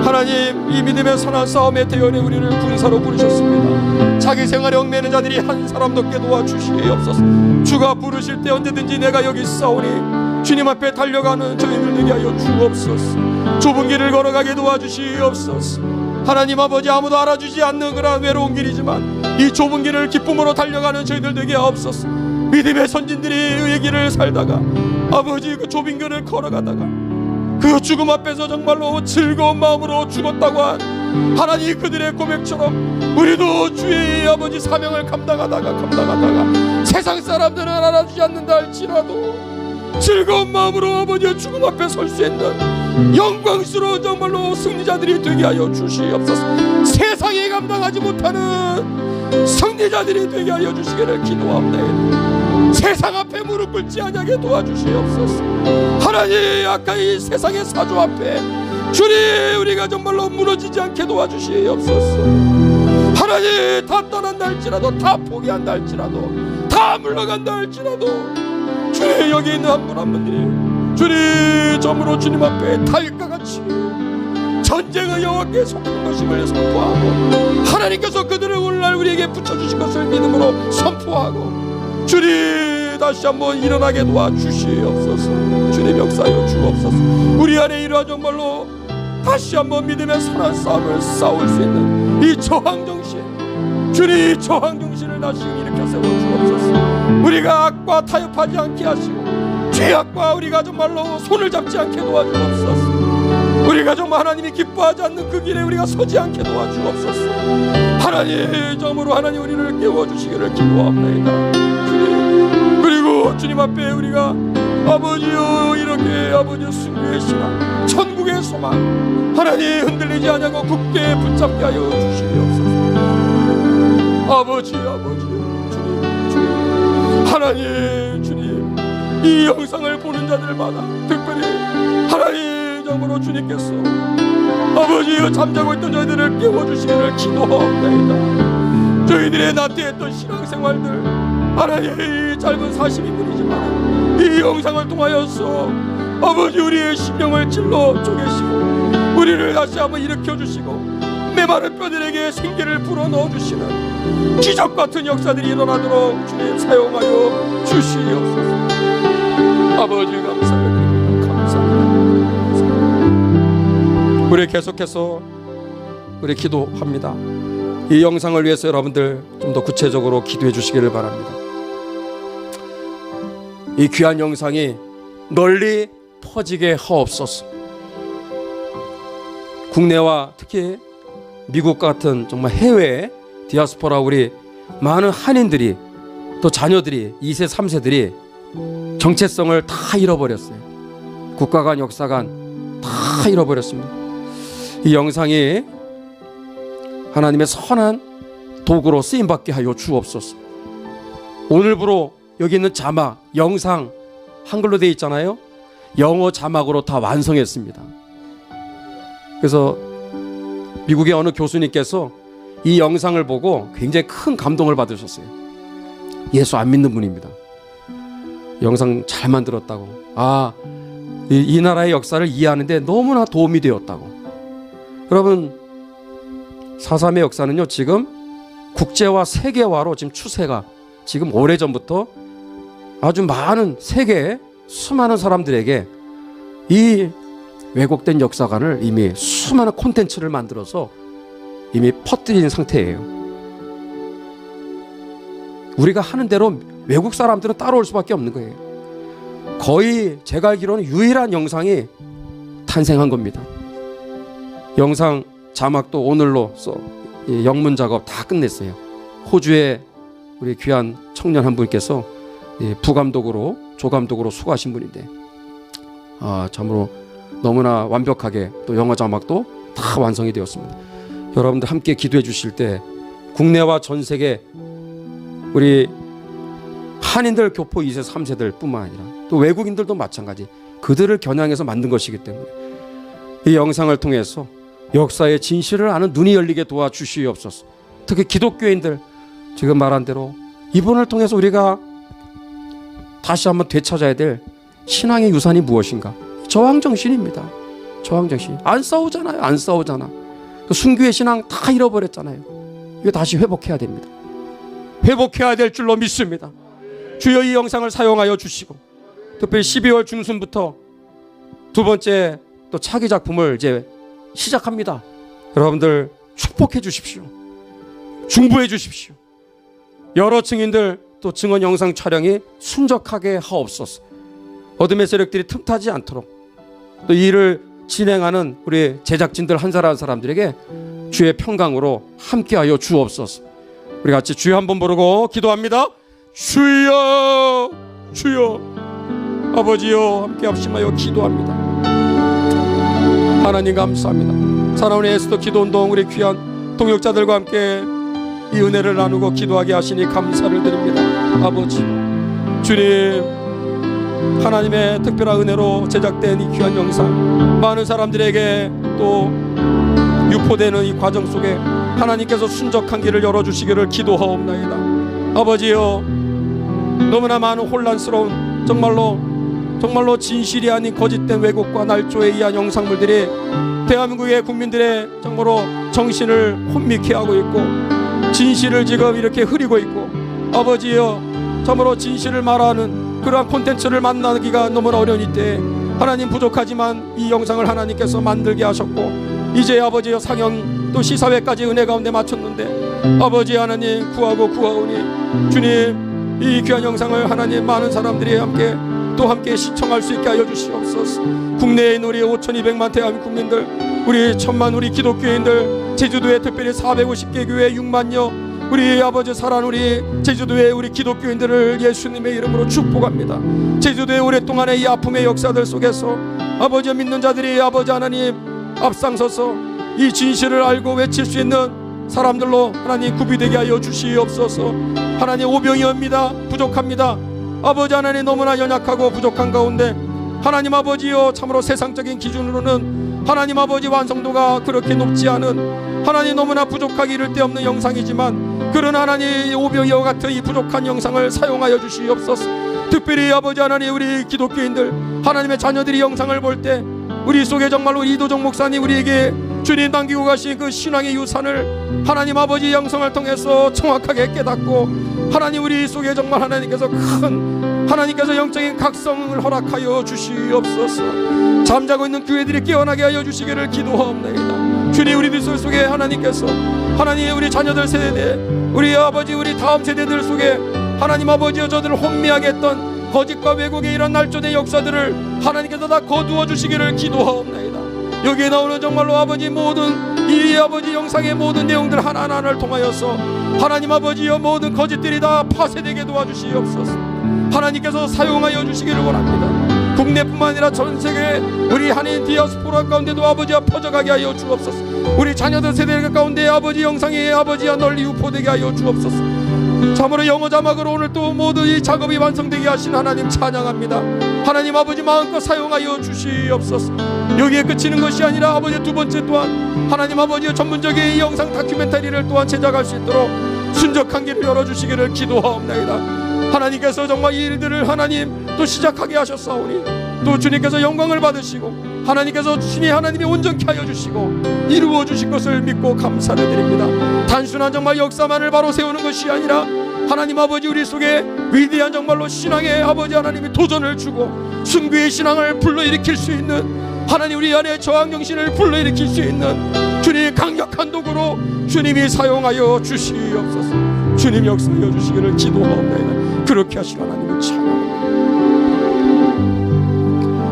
하나님, 이 믿음의 선한 싸움의 대열에 우리를 군사로 부르셨습니다. 자기 생활에 얽매는 자들이 한 사람도 없게 도와주시옵소서. 주가 부르실 때 언제든지 내가 여기 있사오니 주님 앞에 달려가는 저희들 되게 하여 주옵소서. 좁은 길을 걸어가게 도와주시옵소서. 하나님 아버지, 아무도 알아주지 않는 그런 외로운 길이지만 이 좁은 길을 기쁨으로 달려가는 저희들 되게 하옵소서. 믿음의 선진들이 의의 길을 살다가 아버지 그 좁은 길을 걸어가다가 그 죽음 앞에서 정말로 즐거운 마음으로 죽었다고 한 하나님 그들의 고백처럼 우리도 주의 아버지 사명을 감당하다가 세상 사람들은 알아주지 않는다 할지라도 즐거운 마음으로 아버지의 죽음 앞에 설 수 있는 영광스러운 정말로 승리자들이 되게 하여 주시옵소서. 세상이 감당하지 못하는 승리자들이 되게 하여 주시기를 기도합니다. 세상 앞에 무릎 꿇지 아니하게 도와주시옵소서. 하나님, 아까 이 세상의 사조 앞에 주님 우리가 정말로 무너지지 않게 도와주시옵소서. 하나님, 다 떠난다 할지라도, 다 포기한다 할지라도, 다 물러간다 할지라도 주님 여기 있는 한 분 한 분들이 주님 점으로 주님 앞에 달과 같이 전쟁의 여호와께 속한 것임을 선포하고 하나님께서 그들을 오늘날 우리에게 붙여주신 것을 믿음으로 선포하고 주님 다시 한번 일어나게 도와주시옵소서. 주님 역사하여 주옵소서. 우리 안에 이러한 정말로 다시 한번 믿음의 선한 싸움을 싸울 수 있는 이 저항정신, 주님 저항정신을 다시 일으켜 세워 주옵소서. 우리가 악과 타협하지 않게 하시고 죄악과 우리가 정말로 손을 잡지 않게 도와주옵소서. 우리가 정말 하나님이 기뻐하지 않는 그 길에 우리가 서지 않게 도와주옵소서. 하나님 점으로 하나님 우리를 깨워주시기를 기도합니다. 주님, 그리고 주님 앞에 우리가 아버지요 이렇게 아버지 순교의 신앙, 천국의 소망 하나님 흔들리지 않냐고 굳게 붙잡게 하여 주시옵소서. 아버지 주님 하나님, 주님 이 영상을 보는 자들마다 특별히 하나님 점으로 주님께서 아버지여 잠자고 있던 저희들을 깨워주시기를 기도합니다. 저희들의 나태했던 신앙생활들 하나님 이 짧은 42분이지만 이 영상을 통하여서 아버지 우리의 심령을 찔러 쪼개시고 우리를 다시 한번 일으켜주시고 메마른 뼈들에게 생기를 불어넣어주시는 기적같은 역사들이 일어나도록 주님 사용하여 주시옵소서. 아버지 감사드립니다. 감사합니다. 우리 계속해서 우리 기도합니다. 이 영상을 위해서 여러분들 좀 더 구체적으로 기도해 주시기를 바랍니다. 이 귀한 영상이 널리 퍼지게 하옵소서. 국내와 특히 미국 같은 정말 해외 디아스포라 우리 많은 한인들이 또 자녀들이 2세 3세들이 정체성을 다 잃어버렸어요. 국가간 역사간 다 잃어버렸습니다. 이 영상이 하나님의 선한 도구로 쓰임받게 하여 주옵소서. 오늘부로 여기 있는 자막, 영상 한글로 되어 있잖아요. 영어 자막으로 다 완성했습니다. 그래서 미국의 어느 교수님께서 이 영상을 보고 굉장히 큰 감동을 받으셨어요. 예수 안 믿는 분입니다. 영상 잘 만들었다고. 이 나라의 역사를 이해하는데 너무나 도움이 되었다고. 여러분, 4.3의 역사는요, 지금 국제화, 세계화로 지금 추세가 지금 오래전부터 아주 많은 세계의 수많은 사람들에게 이 왜곡된 역사관을 이미 수많은 콘텐츠를 만들어서 이미 퍼뜨린 상태예요. 우리가 하는 대로 외국 사람들은 따라올 수밖에 없는 거예요. 거의 제가 알기로는 유일한 영상이 탄생한 겁니다. 영상 자막도 오늘로써 영문 작업 다 끝냈어요. 호주의 우리 귀한 청년 한 분께서 부감독으로 조감독으로 수고하신 분인데 참으로 너무나 완벽하게 또 영어 자막도 다 완성이 되었습니다. 여러분들 함께 기도해 주실 때 국내와 전 세계 우리 한인들 교포 2세 3세들 뿐만 아니라 또 외국인들도 마찬가지 그들을 겨냥해서 만든 것이기 때문에 이 영상을 통해서 역사의 진실을 아는 눈이 열리게 도와주시옵소서. 특히 기독교인들 지금 말한 대로 이분을 통해서 우리가 다시 한번 되찾아야 될 신앙의 유산이 무엇인가? 저항정신입니다. 저항정신. 안 싸우잖아요. 안 싸우잖아. 순교의 신앙 다 잃어버렸잖아요. 이거 다시 회복해야 됩니다. 회복해야 될 줄로 믿습니다. 주여 이 영상을 사용하여 주시고 특별히 12월 중순부터 두 번째 또 차기 작품을 이제 시작합니다. 여러분들 축복해 주십시오. 중보해 주십시오. 여러 증인들 또 증언 영상 촬영이 순적하게 하옵소서. 어둠의 세력들이 틈타지 않도록 또 이 일을 진행하는 우리 제작진들 한 사람 한 사람들에게 주의 평강으로 함께하여 주옵소서. 우리 같이 주여 한번 부르고 기도합니다. 주여 주여 아버지여 함께 합심하여 기도합니다. 하나님 감사합니다. 사랑하는 에스더 기도운동 우리 귀한 동역자들과 함께 이 은혜를 나누고 기도하게 하시니 감사를 드립니다. 아버지 주님 하나님의 특별한 은혜로 제작된 이 귀한 영상 많은 사람들에게 또 유포되는 이 과정 속에 하나님께서 순적한 길을 열어주시기를 기도하옵나이다. 아버지여 너무나 많은 혼란스러운 정말로 진실이 아닌 거짓된 왜곡과 날조에 의한 영상물들이 대한민국의 국민들의 정말로 정신을 혼미케 하고 있고 진실을 지금 이렇게 흐리고 있고 아버지여 참으로 진실을 말하는 그러한 콘텐츠를 만나기가 너무나 어려운 이때 하나님 부족하지만 이 영상을 하나님께서 만들게 하셨고 이제 아버지여 상영 또 시사회까지 은혜 가운데 마쳤는데 아버지 하나님 구하오니 주님 이 귀한 영상을 하나님 많은 사람들이 함께 시청할 수 있게 하여 주시옵소서. 국내에 있는 우리 5,200만 대한민국 국민들 우리 1,000만 우리 기독교인들 제주도에 특별히 450개 교회 6만여 우리 아버지 사랑하는 우리 제주도의 우리 기독교인들을 예수님의 이름으로 축복합니다. 제주도의 오랫동안의 이 아픔의 역사들 속에서 아버지 믿는 자들이 아버지 하나님 앞장서서 이 진실을 알고 외칠 수 있는 사람들로 하나님 구비되게 하여 주시옵소서. 하나님 오병이옵니다. 부족합니다. 아버지 하나님 너무나 연약하고 부족한 가운데 하나님 아버지여 참으로 세상적인 기준으로는 하나님 아버지 완성도가 그렇게 높지 않은 하나님 너무나 부족하기 이를 데 없는 영상이지만 그런 하나님 오병이와 같은 이 부족한 영상을 사용하여 주시옵소서. 특별히 아버지 하나님 우리 기독교인들 하나님의 자녀들이 영상을 볼 때 우리 속에 정말로 이도정 목사님 우리에게 주님 남기고 가신 그 신앙의 유산을 하나님 아버지 영상을 통해서 정확하게 깨닫고 하나님 우리 속에 정말 하나님께서 영적인 각성을 허락하여 주시옵소서. 잠자고 있는 교회들이 깨어나게 하여 주시기를 기도하옵나이다. 주님 우리들 속에 하나님께서 하나님 우리 자녀들 세대 우리 아버지 우리 다음 세대들 속에 하나님 아버지여 저들을 혼미하게 했던 거짓과 왜곡의 이런 날조된 역사들을 하나님께서 다 거두어 주시기를 기도하옵나이다. 여기에 나오는 정말로 아버지 모든 이 아버지 영상의 모든 내용들 하나하나를 통하여서 하나님 아버지여 모든 거짓들이 다 파쇄되게 도와주시옵소서. 하나님께서 사용하여 주시기를 원합니다. 국내뿐만 아니라 전 세계 우리 한인 디아스포라 가운데도 아버지와 퍼져가게 하여 주옵소서. 우리 자녀들 세대 가운데 아버지 영상이 아버지와 널리 유포되게 하여 주옵소서. 참으로 영어 자막으로 오늘 또 모든 이 작업이 완성되게 하신 하나님 찬양합니다. 하나님 아버지 마음껏 사용하여 주시옵소서. 여기에 그치는 것이 아니라 아버지 두 번째 또한 하나님 아버지의 전문적인 이 영상 다큐멘터리를 또한 제작할 수 있도록 순적한 길을 열어주시기를 기도하옵나이다. 하나님께서 정말 이 일들을 하나님 또 시작하게 하셨사오니 또 주님께서 영광을 받으시고 하나님께서 주님이 하나님이 온전케 하여 주시고 이루어 주실 것을 믿고 감사를 드립니다. 단순한 정말 역사만을 바로 세우는 것이 아니라 하나님 아버지 우리 속에 위대한 정말로 신앙의 아버지 하나님이 도전을 주고 순교의 신앙을 불러일으킬 수 있는 하나님 우리 안에 저항정신을 불러일으킬 수 있는 주님의 강력한 도구로 주님이 사용하여 주시옵소서. 주님 역사하여 주시기를 기도하옵나이다. 그렇게 하시고 하나님을 찬양합니다.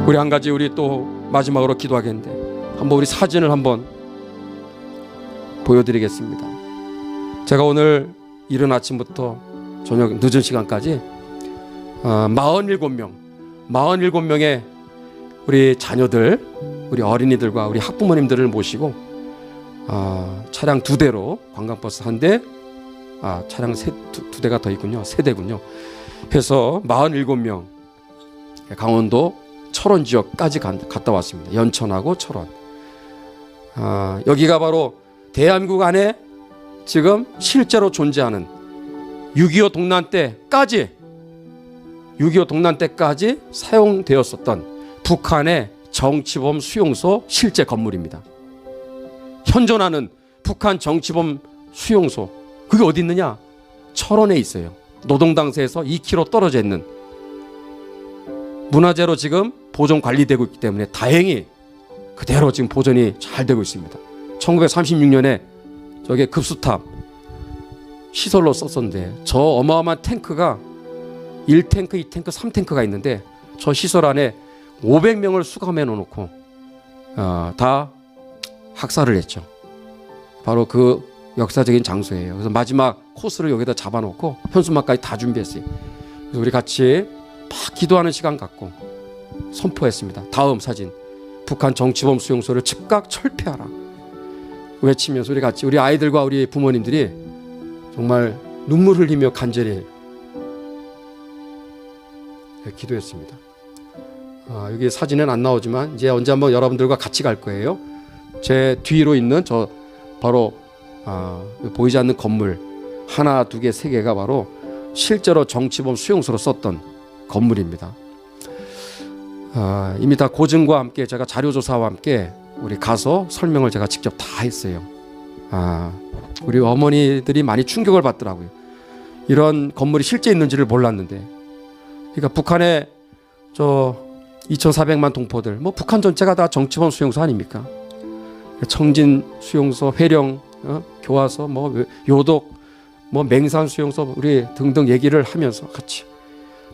우리 한 가지 우리 또 마지막으로 기도하겠는데 한번 우리 사진을 한번 보여드리겠습니다. 제가 오늘 이른 아침부터 저녁 늦은 시간까지 47명의 우리 자녀들, 우리 어린이들과 우리 학부모님들을 모시고 차량 2대로 관광버스 1대, 차량 두 대가 더 있군요. 3대군요. 해서 47명 강원도 철원 지역까지 갔다 왔습니다. 연천하고 철원. 여기가 바로 대한민국 안에 지금 실제로 존재하는 6.25 동란 때까지 사용되었었던 북한의 정치범 수용소 실제 건물입니다. 현존하는 북한 정치범 수용소, 그게 어디 있느냐? 철원에 있어요. 노동당사에서 2km 떨어져 있는. 문화재로 지금 보존 관리되고 있기 때문에 다행히 그대로 지금 보존이 잘 되고 있습니다. 1936년에 저게 급수탑 시설로 썼었는데 저 어마어마한 탱크가 1탱크, 2탱크, 3탱크가 있는데 저 시설 안에 500명을 수감해 놓고 다 학살을 했죠. 바로 그 역사적인 장소예요. 그래서 마지막 코스를 여기다 잡아놓고 현수막까지 다 준비했어요. 그래서 우리 같이 막 기도하는 시간 갖고 선포했습니다. 다음 사진, 북한 정치범 수용소를 즉각 철폐하라 외치면서 우리 같이 우리 아이들과 우리 부모님들이 정말 눈물 흘리며 간절히 기도했습니다. 여기 사진은 안 나오지만 이제 언제 한번 여러분들과 같이 갈 거예요. 제 뒤로 있는 저 바로 보이지 않는 건물 하나, 두 개, 세 개가 바로 실제로 정치범 수용소로 썼던 건물입니다. 이미 다 고증과 함께 제가 자료조사와 함께 우리 가서 설명을 제가 직접 다 했어요. 우리 어머니들이 많이 충격을 받더라고요. 이런 건물이 실제 있는지를 몰랐는데, 그러니까 북한의 저 2,400만 동포들, 뭐 북한 전체가 다 정치범 수용소 아닙니까? 청진 수용소, 회령, 교화소, 뭐 요독, 뭐 맹산 수용소, 우리 등등 얘기를 하면서 같이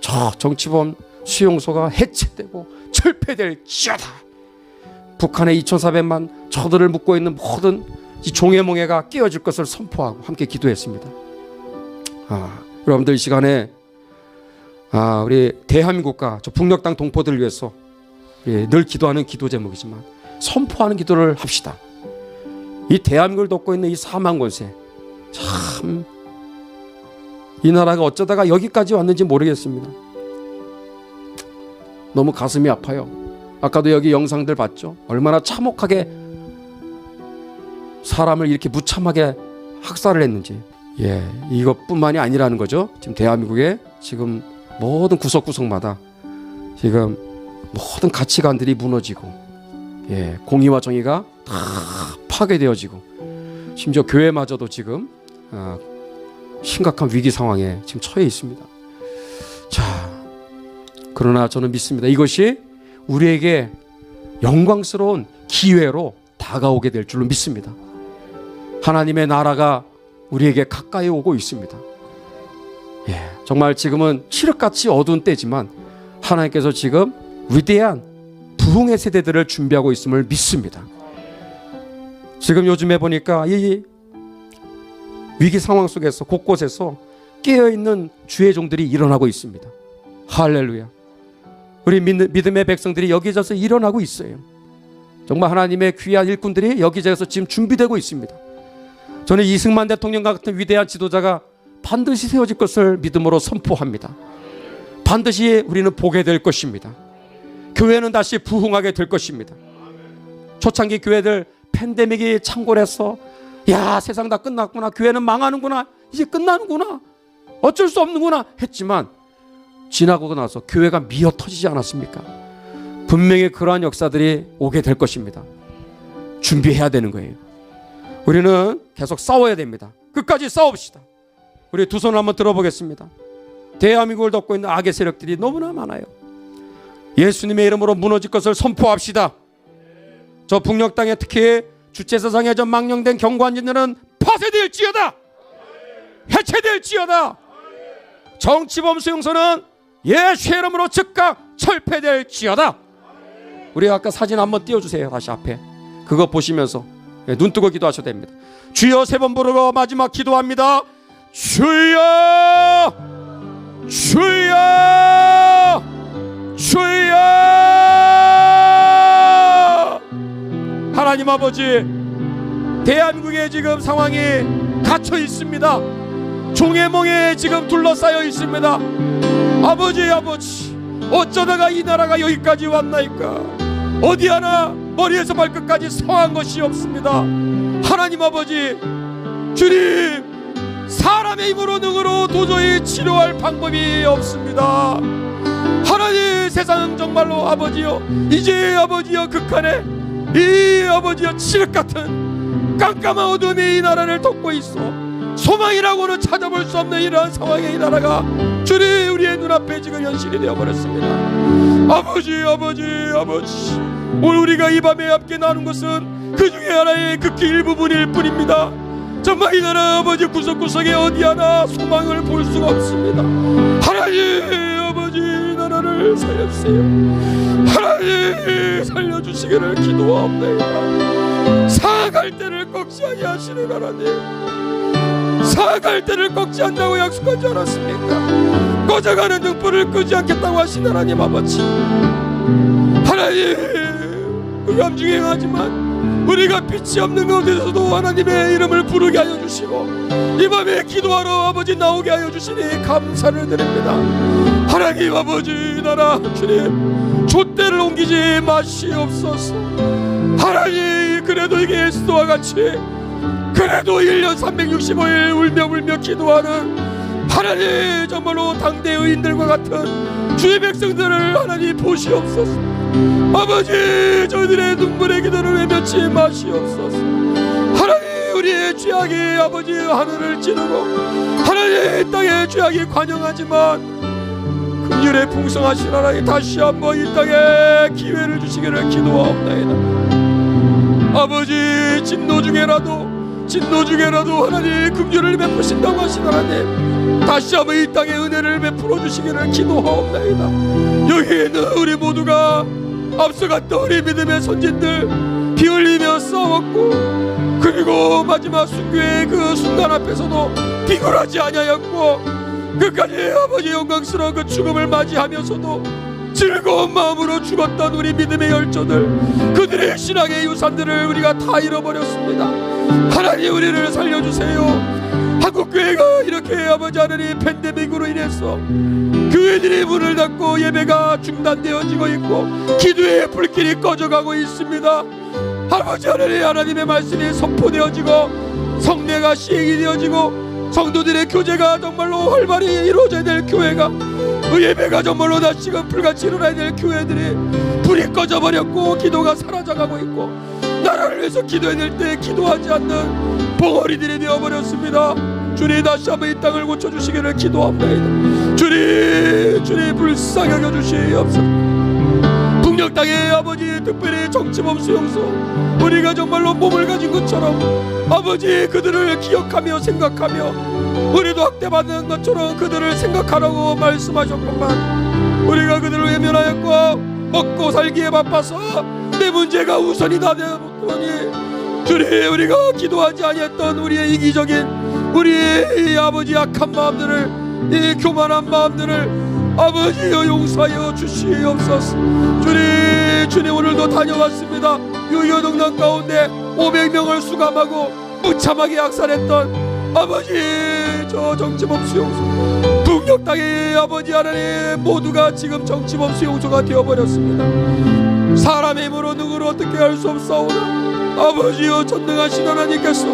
저 정치범 수용소가 해체되고 철폐될 지어다. 북한의 2,400만 저들을 묶고 있는 모든 이 종해몽해가 깨어질 것을 선포하고 함께 기도했습니다. 여러분들 이 시간에 우리 대한민국과 저 북녘 땅 동포들을 위해서 늘 기도하는 기도 제목이지만 선포하는 기도를 합시다. 이 대한민국을 돕고 있는 이 사망 권세, 참 이 나라가 어쩌다가 여기까지 왔는지 모르겠습니다. 너무 가슴이 아파요. 아까도 여기 영상들 봤죠? 얼마나 참혹하게 사람을 이렇게 무참하게 학살을 했는지. 이것뿐만이 아니라는 거죠. 지금 대한민국의 지금 모든 구석구석마다 지금 모든 가치관들이 무너지고, 공의와 정의가 다 파괴되어지고, 심지어 교회마저도 지금 심각한 위기 상황에 지금 처해 있습니다. 자, 그러나 저는 믿습니다. 이것이 우리에게 영광스러운 기회로 다가오게 될 줄로 믿습니다. 하나님의 나라가 우리에게 가까이 오고 있습니다. 정말 지금은 칠흑같이 어두운 때지만 하나님께서 지금 위대한 부흥의 세대들을 준비하고 있음을 믿습니다. 지금 요즘에 보니까 이 위기 상황 속에서 곳곳에서 깨어있는 주의 종들이 일어나고 있습니다. 할렐루야. 우리 믿음의 백성들이 여기저기서 일어나고 있어요. 정말 하나님의 귀한 일꾼들이 여기저기서 지금 준비되고 있습니다. 저는 이승만 대통령 같은 위대한 지도자가 반드시 세워질 것을 믿음으로 선포합니다. 반드시 우리는 보게 될 것입니다. 교회는 다시 부흥하게 될 것입니다. 초창기 교회들 팬데믹이 창궐해서 야, 세상 다 끝났구나, 교회는 망하는구나, 이제 끝나는구나, 어쩔 수 없는구나 했지만 지나고 나서 교회가 미어 터지지 않았습니까? 분명히 그러한 역사들이 오게 될 것입니다. 준비해야 되는 거예요. 우리는 계속 싸워야 됩니다. 끝까지 싸웁시다. 우리 두 손을 한번 들어보겠습니다. 대한민국을 덮고 있는 악의 세력들이 너무나 많아요. 예수님의 이름으로 무너질 것을 선포합시다. 저 북녘 땅에 특히 주체사상에 저 망령된 경관진들은 파쇄될지어다, 해체될지어다. 정치범 수용소는 예수의 이름으로 즉각 철폐될지어다. 우리 아까 사진 한번 띄워주세요. 다시 앞에 그거 보시면서 눈 뜨고 기도하셔도 됩니다. 주여 세 번 부르고 마지막 기도합니다. 주여, 주여, 주여. 하나님 아버지, 대한민국의 지금 상황이 갇혀 있습니다. 종해몽에 지금 둘러싸여 있습니다. 아버지, 아버지, 어쩌다가 이 나라가 여기까지 왔나이까. 어디 하나 머리에서 발끝까지 성한 것이 없습니다. 하나님 아버지, 주님, 사람의 힘으로 능으로 도저히 치료할 방법이 없습니다. 하나님, 세상은 정말로 아버지여, 이제 아버지여 극한에 이 아버지여 칠흑 같은 깜깜한 어둠이 이 나라를 덮고 있어 소망이라고는 찾아볼 수 없는 이러한 상황에 이 나라가 주님 우리의 눈앞에 지금 현실이 되어버렸습니다. 아버지, 아버지, 아버지, 오늘 우리가 이 밤에 함께 나눈 것은 그 중에 하나의 극히 일부분일 뿐입니다. 정말 이 나라 아버지 구석구석에 어디 하나 소망을 볼 수가 없습니다. 하나님 아버지, 이 나라를 살려주세요. 하나님 살려주시기를 기도하옵나이다. 사악할 때를 꺾지 아니하시는 하나님, 사악할 때를 꺾지 않는다고 약속하지 않았습니까? 꺼져가는 등불을 끄지 않겠다고 하신 하나님 아버지, 하나님 의감중행하지만 우리가 빛이 없는 가운데서도 하나님의 이름을 부르게 하여 주시고 이 밤에 기도하러 아버지 나오게 하여 주시니 감사를 드립니다. 하나님 아버지, 나라 주님 촛대를 옮기지 마시옵소서. 하나님, 그래도 이게 에스더와 같이 그래도 1년 365일 울며 울며 기도하는 하나님, 정말로 당대 의인들과 같은 주의 백성들을 하나님 보시옵소서. 아버지, 저희들의 눈물의 기도를 외면치 마시옵소서. 하나님, 우리의 죄악이 아버지 하늘을 찌르고 하나님 땅의 죄악이 관영하지만 긍휼의 풍성하신 하나님 다시 한번 이 땅에 기회를 주시기를 기도하옵나이다. 아버지, 진노 중에라도 하나님 긍휼을 베푸신다고 하신 하나님, 다시 한번 이 땅에 은혜를 베풀어 주시기를 기도하옵나이다. 여기 있는 우리 모두가 앞서갔던 우리 믿음의 선진들 피 흘리며 싸웠고, 그리고 마지막 순교의 그 순간 앞에서도 비굴하지 아니하였고, 끝까지 아버지 영광스러운 그 죽음을 맞이하면서도 즐거운 마음으로 죽었던 우리 믿음의 열조들, 그들의 신앙의 유산들을 우리가 다 잃어버렸습니다. 하나님, 우리를 살려주세요. 한국교회가 이렇게 아버지 하나님 팬데믹으로 인해서 교회들이 문을 닫고 예배가 중단되어지고 있고 기도의 불길이 꺼져가고 있습니다. 아버지 하나님, 하나님의 말씀이 선포되어지고 성례가 시행이 되어지고 성도들의 교제가 정말로 활발히 이루어져야 될 교회가, 그 예배가 정말로 다시금 불같이 일어나야 될 교회들이 불이 꺼져버렸고 기도가 사라져가고 있고, 나라를 위해서 기도해야 될 때 기도하지 않는 벙어리들이 되어버렸습니다. 주님, 다시 한번 이 땅을 고쳐주시기를 기도합니다. 주님 불쌍히 여겨주시옵소서. 북녘 땅의 아버지, 특별히 정치범 수용소, 우리가 정말로 몸을 가진 것처럼 아버지 그들을 기억하며 생각하며 우리도 학대받는 것처럼 그들을 생각하라고 말씀하셨건만, 우리가 그들을 외면하였고 먹고 살기에 바빠서 내 문제가 우선이다 되었더니 주님, 우리가 기도하지 아니했던 우리의 이기적인 우리의 이 아버지 약한 마음들을, 이 교만한 마음들을 아버지여 용서하여 주시옵소서. 주님 오늘도 다녀왔습니다. 유효동남 가운데 500명을 수감하고 무참하게 약살했던 아버지 저 정치범 수용소, 북녘 땅의 아버지 하나님 모두가 지금 정치범 수용소가 되어버렸습니다. 사람의 힘으로 누구를 어떻게 할 수 없사오나 아버지여 전능하신 하나님께서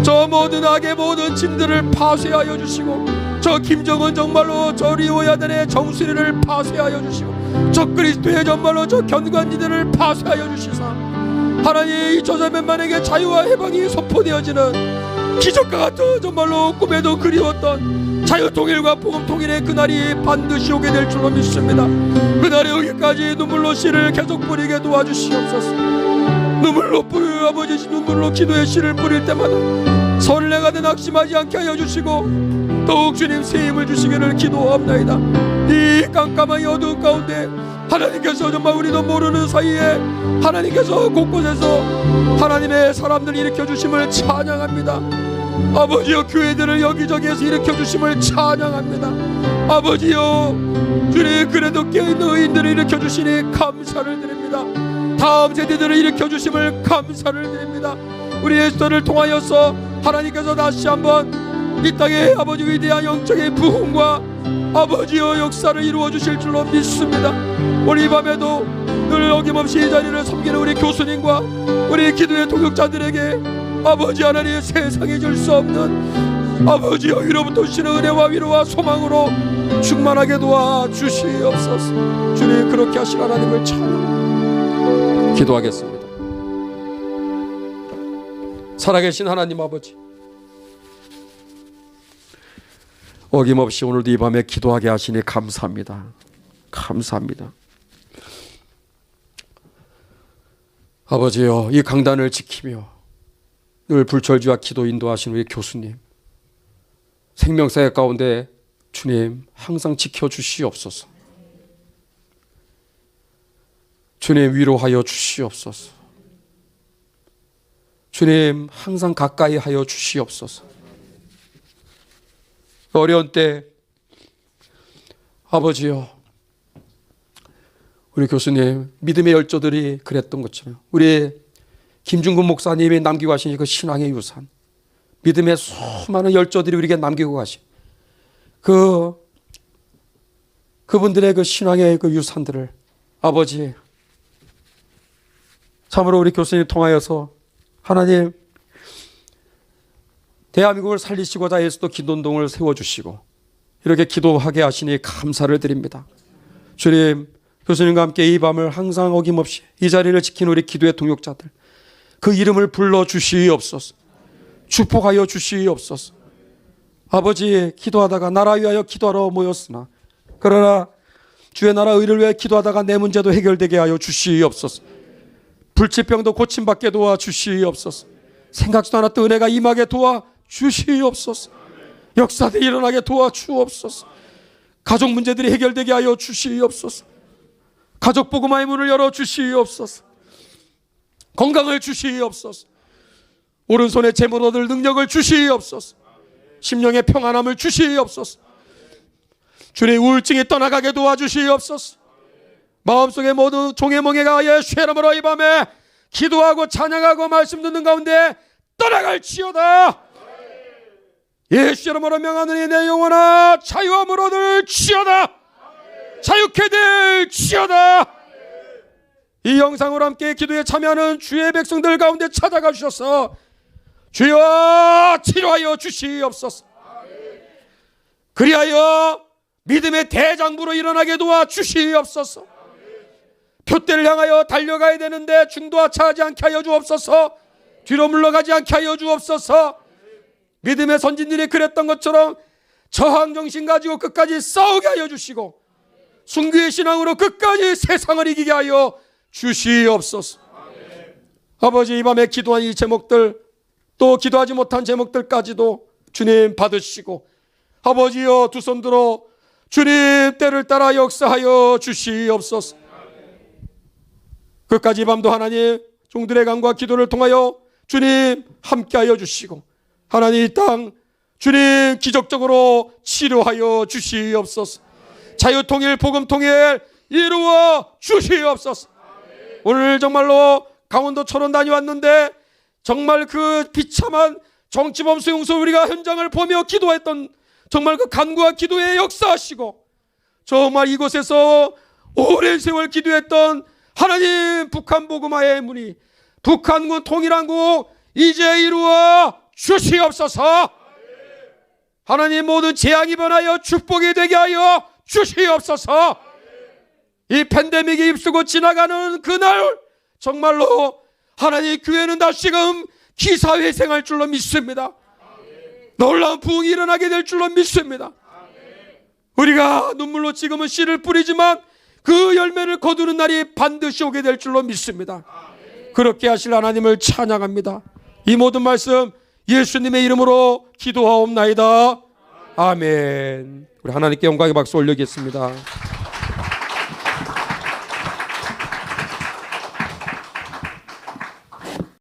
저 모든 악의 모든 진들을 파쇄하여 주시고, 저 김정은 정말로 저 리오야단의 정수리를 파쇄하여 주시고, 저 그리스도의 정말로 저 견관지들을 파쇄하여 주시사 하나님 이 저자면만에게 자유와 해방이 선포되어지는 기적과 같은 정말로 꿈에도 그리웠던 자유통일과 복음통일의 그날이 반드시 오게 될 줄로 믿습니다. 그날이 오기까지 눈물로 씨를 계속 뿌리게 도와주시옵소서. 눈물로 뿌려 아버지 눈물로 기도의 씨를 뿌릴 때마다 선례가 된 낙심하지 않게 하여 주시고 더욱 주님 새 힘을 주시기를 기도합나이다. 이 깜깜한 어두운 가운데 하나님께서 정말 우리도 모르는 사이에 하나님께서 곳곳에서 하나님의 사람들 일으켜 주심을 찬양합니다. 아버지여 교회들을 여기저기에서 일으켜 주심을 찬양합니다. 아버지여 주님 그래도 깨어있는 의인들을 일으켜 주시니 감사를 드립니다. 다음 세대들을 일으켜 주심을 감사를 드립니다. 우리 에스더를 통하여서 하나님께서 다시 한번 이 땅에 아버지 위대한 영적인 부흥과 아버지여 역사를 이루어 주실 줄로 믿습니다. 우리 이 밤에도 늘 어김없이 이 자리를 섬기는 우리 교수님과 우리 기도의 동역자들에게 아버지 하나님 세상에 줄 수 없는 아버지여 위로부터 주시는 은혜와 위로와 소망으로 충만하게 도와 주시옵소서. 주님 그렇게 하실 하나님을 찬양 기도하겠습니다. 살아계신 하나님 아버지, 어김없이 오늘도 이 밤에 기도하게 하시니 감사합니다. 감사합니다. 아버지여 이 강단을 지키며 늘 불철주와 기도 인도하신 우리 교수님, 생명사역 가운데 주님 항상 지켜주시옵소서. 주님 위로하여 주시옵소서. 주님 항상 가까이 하여 주시옵소서. 어려운 때 아버지여 우리 교수님 믿음의 열조들이 그랬던 것처럼 우리 김중근 목사님이 남기고 가신 그 신앙의 유산, 믿음의 수많은 열조들이 우리에게 남기고 가신 그분들의 그 신앙의 그 유산들을 아버지 참으로 우리 교수님 통하여서 하나님 대한민국을 살리시고자 예수도 기도운동을 세워주시고 이렇게 기도하게 하시니 감사를 드립니다. 주님 교수님과 함께 이 밤을 항상 어김없이 이 자리를 지키는 우리 기도의 동역자들 그 이름을 불러주시옵소서. 축복하여 주시옵소서. 아버지 기도하다가 나라 위하여 기도하러 모였으나 그러나 주의 나라 의를 위해 기도하다가 내 문제도 해결되게 하여 주시옵소서. 불치병도 고침받게 도와 주시옵소서. 생각지도 않았던 은혜가 임하게 도와 주시옵소서. 역사들이 일어나게 도와 주옵소서. 가족 문제들이 해결되게 하여 주시옵소서. 가족 복음화의 문을 열어 주시옵소서. 건강을 주시옵소서. 오른손에 재물 얻을 능력을 주시옵소서. 심령의 평안함을 주시옵소서. 주님 우울증이 떠나가게 도와주시옵소서. 마음속에 모두 종의 멍에가 예수의 이름으로 이 밤에 기도하고 찬양하고 말씀 듣는 가운데 떠나갈지어다. 예수의 이름으로 명하노니 내 영혼아 자유함을 얻을지어다. 자유케 될지어다. 이 영상으로 함께 기도에 참여하는 주의 백성들 가운데 찾아가 주셔서 주여 치료하여 주시옵소서. 그리하여 믿음의 대장부로 일어나게 도와 주시옵소서. 표대를 향하여 달려가야 되는데 중도하차하지 않게 하여 주옵소서. 뒤로 물러가지 않게 하여 주옵소서. 믿음의 선진들이 그랬던 것처럼 저항정신 가지고 끝까지 싸우게 하여 주시고 순교의 신앙으로 끝까지 세상을 이기게 하여 주시옵소서. 아버지 이 밤에 기도한 이 제목들 또 기도하지 못한 제목들까지도 주님 받으시고 아버지여 두 손 들어 주님 때를 따라 역사하여 주시옵소서. 끝까지 밤도 하나님 종들의 간과 기도를 통하여 주님 함께하여 주시고, 하나님 이 땅 주님 기적적으로 치료하여 주시옵소서. 자유통일 복음통일 이루어 주시옵소서. 오늘 정말로 강원도 철원 다녀왔는데 정말 그 비참한 정치범 수용소 우리가 현장을 보며 기도했던 정말 그 간구와 기도에 역사하시고, 정말 이곳에서 오랜 세월 기도했던 하나님 북한 복음화의 문이, 북한군 통일한국 이제 이루어 주시옵소서. 하나님 모든 재앙이 변하여 축복이 되게 하여 주시옵소서. 이 팬데믹이 입수고 지나가는 그날 정말로 하나님 교회는 다시금 기사회생할 줄로 믿습니다. 놀라운 부흥이 일어나게 될 줄로 믿습니다. 우리가 눈물로 지금은 씨를 뿌리지만 그 열매를 거두는 날이 반드시 오게 될 줄로 믿습니다. 그렇게 하실 하나님을 찬양합니다. 이 모든 말씀 예수님의 이름으로 기도하옵나이다. 아멘. 우리 하나님께 영광의 박수 올리겠습니다.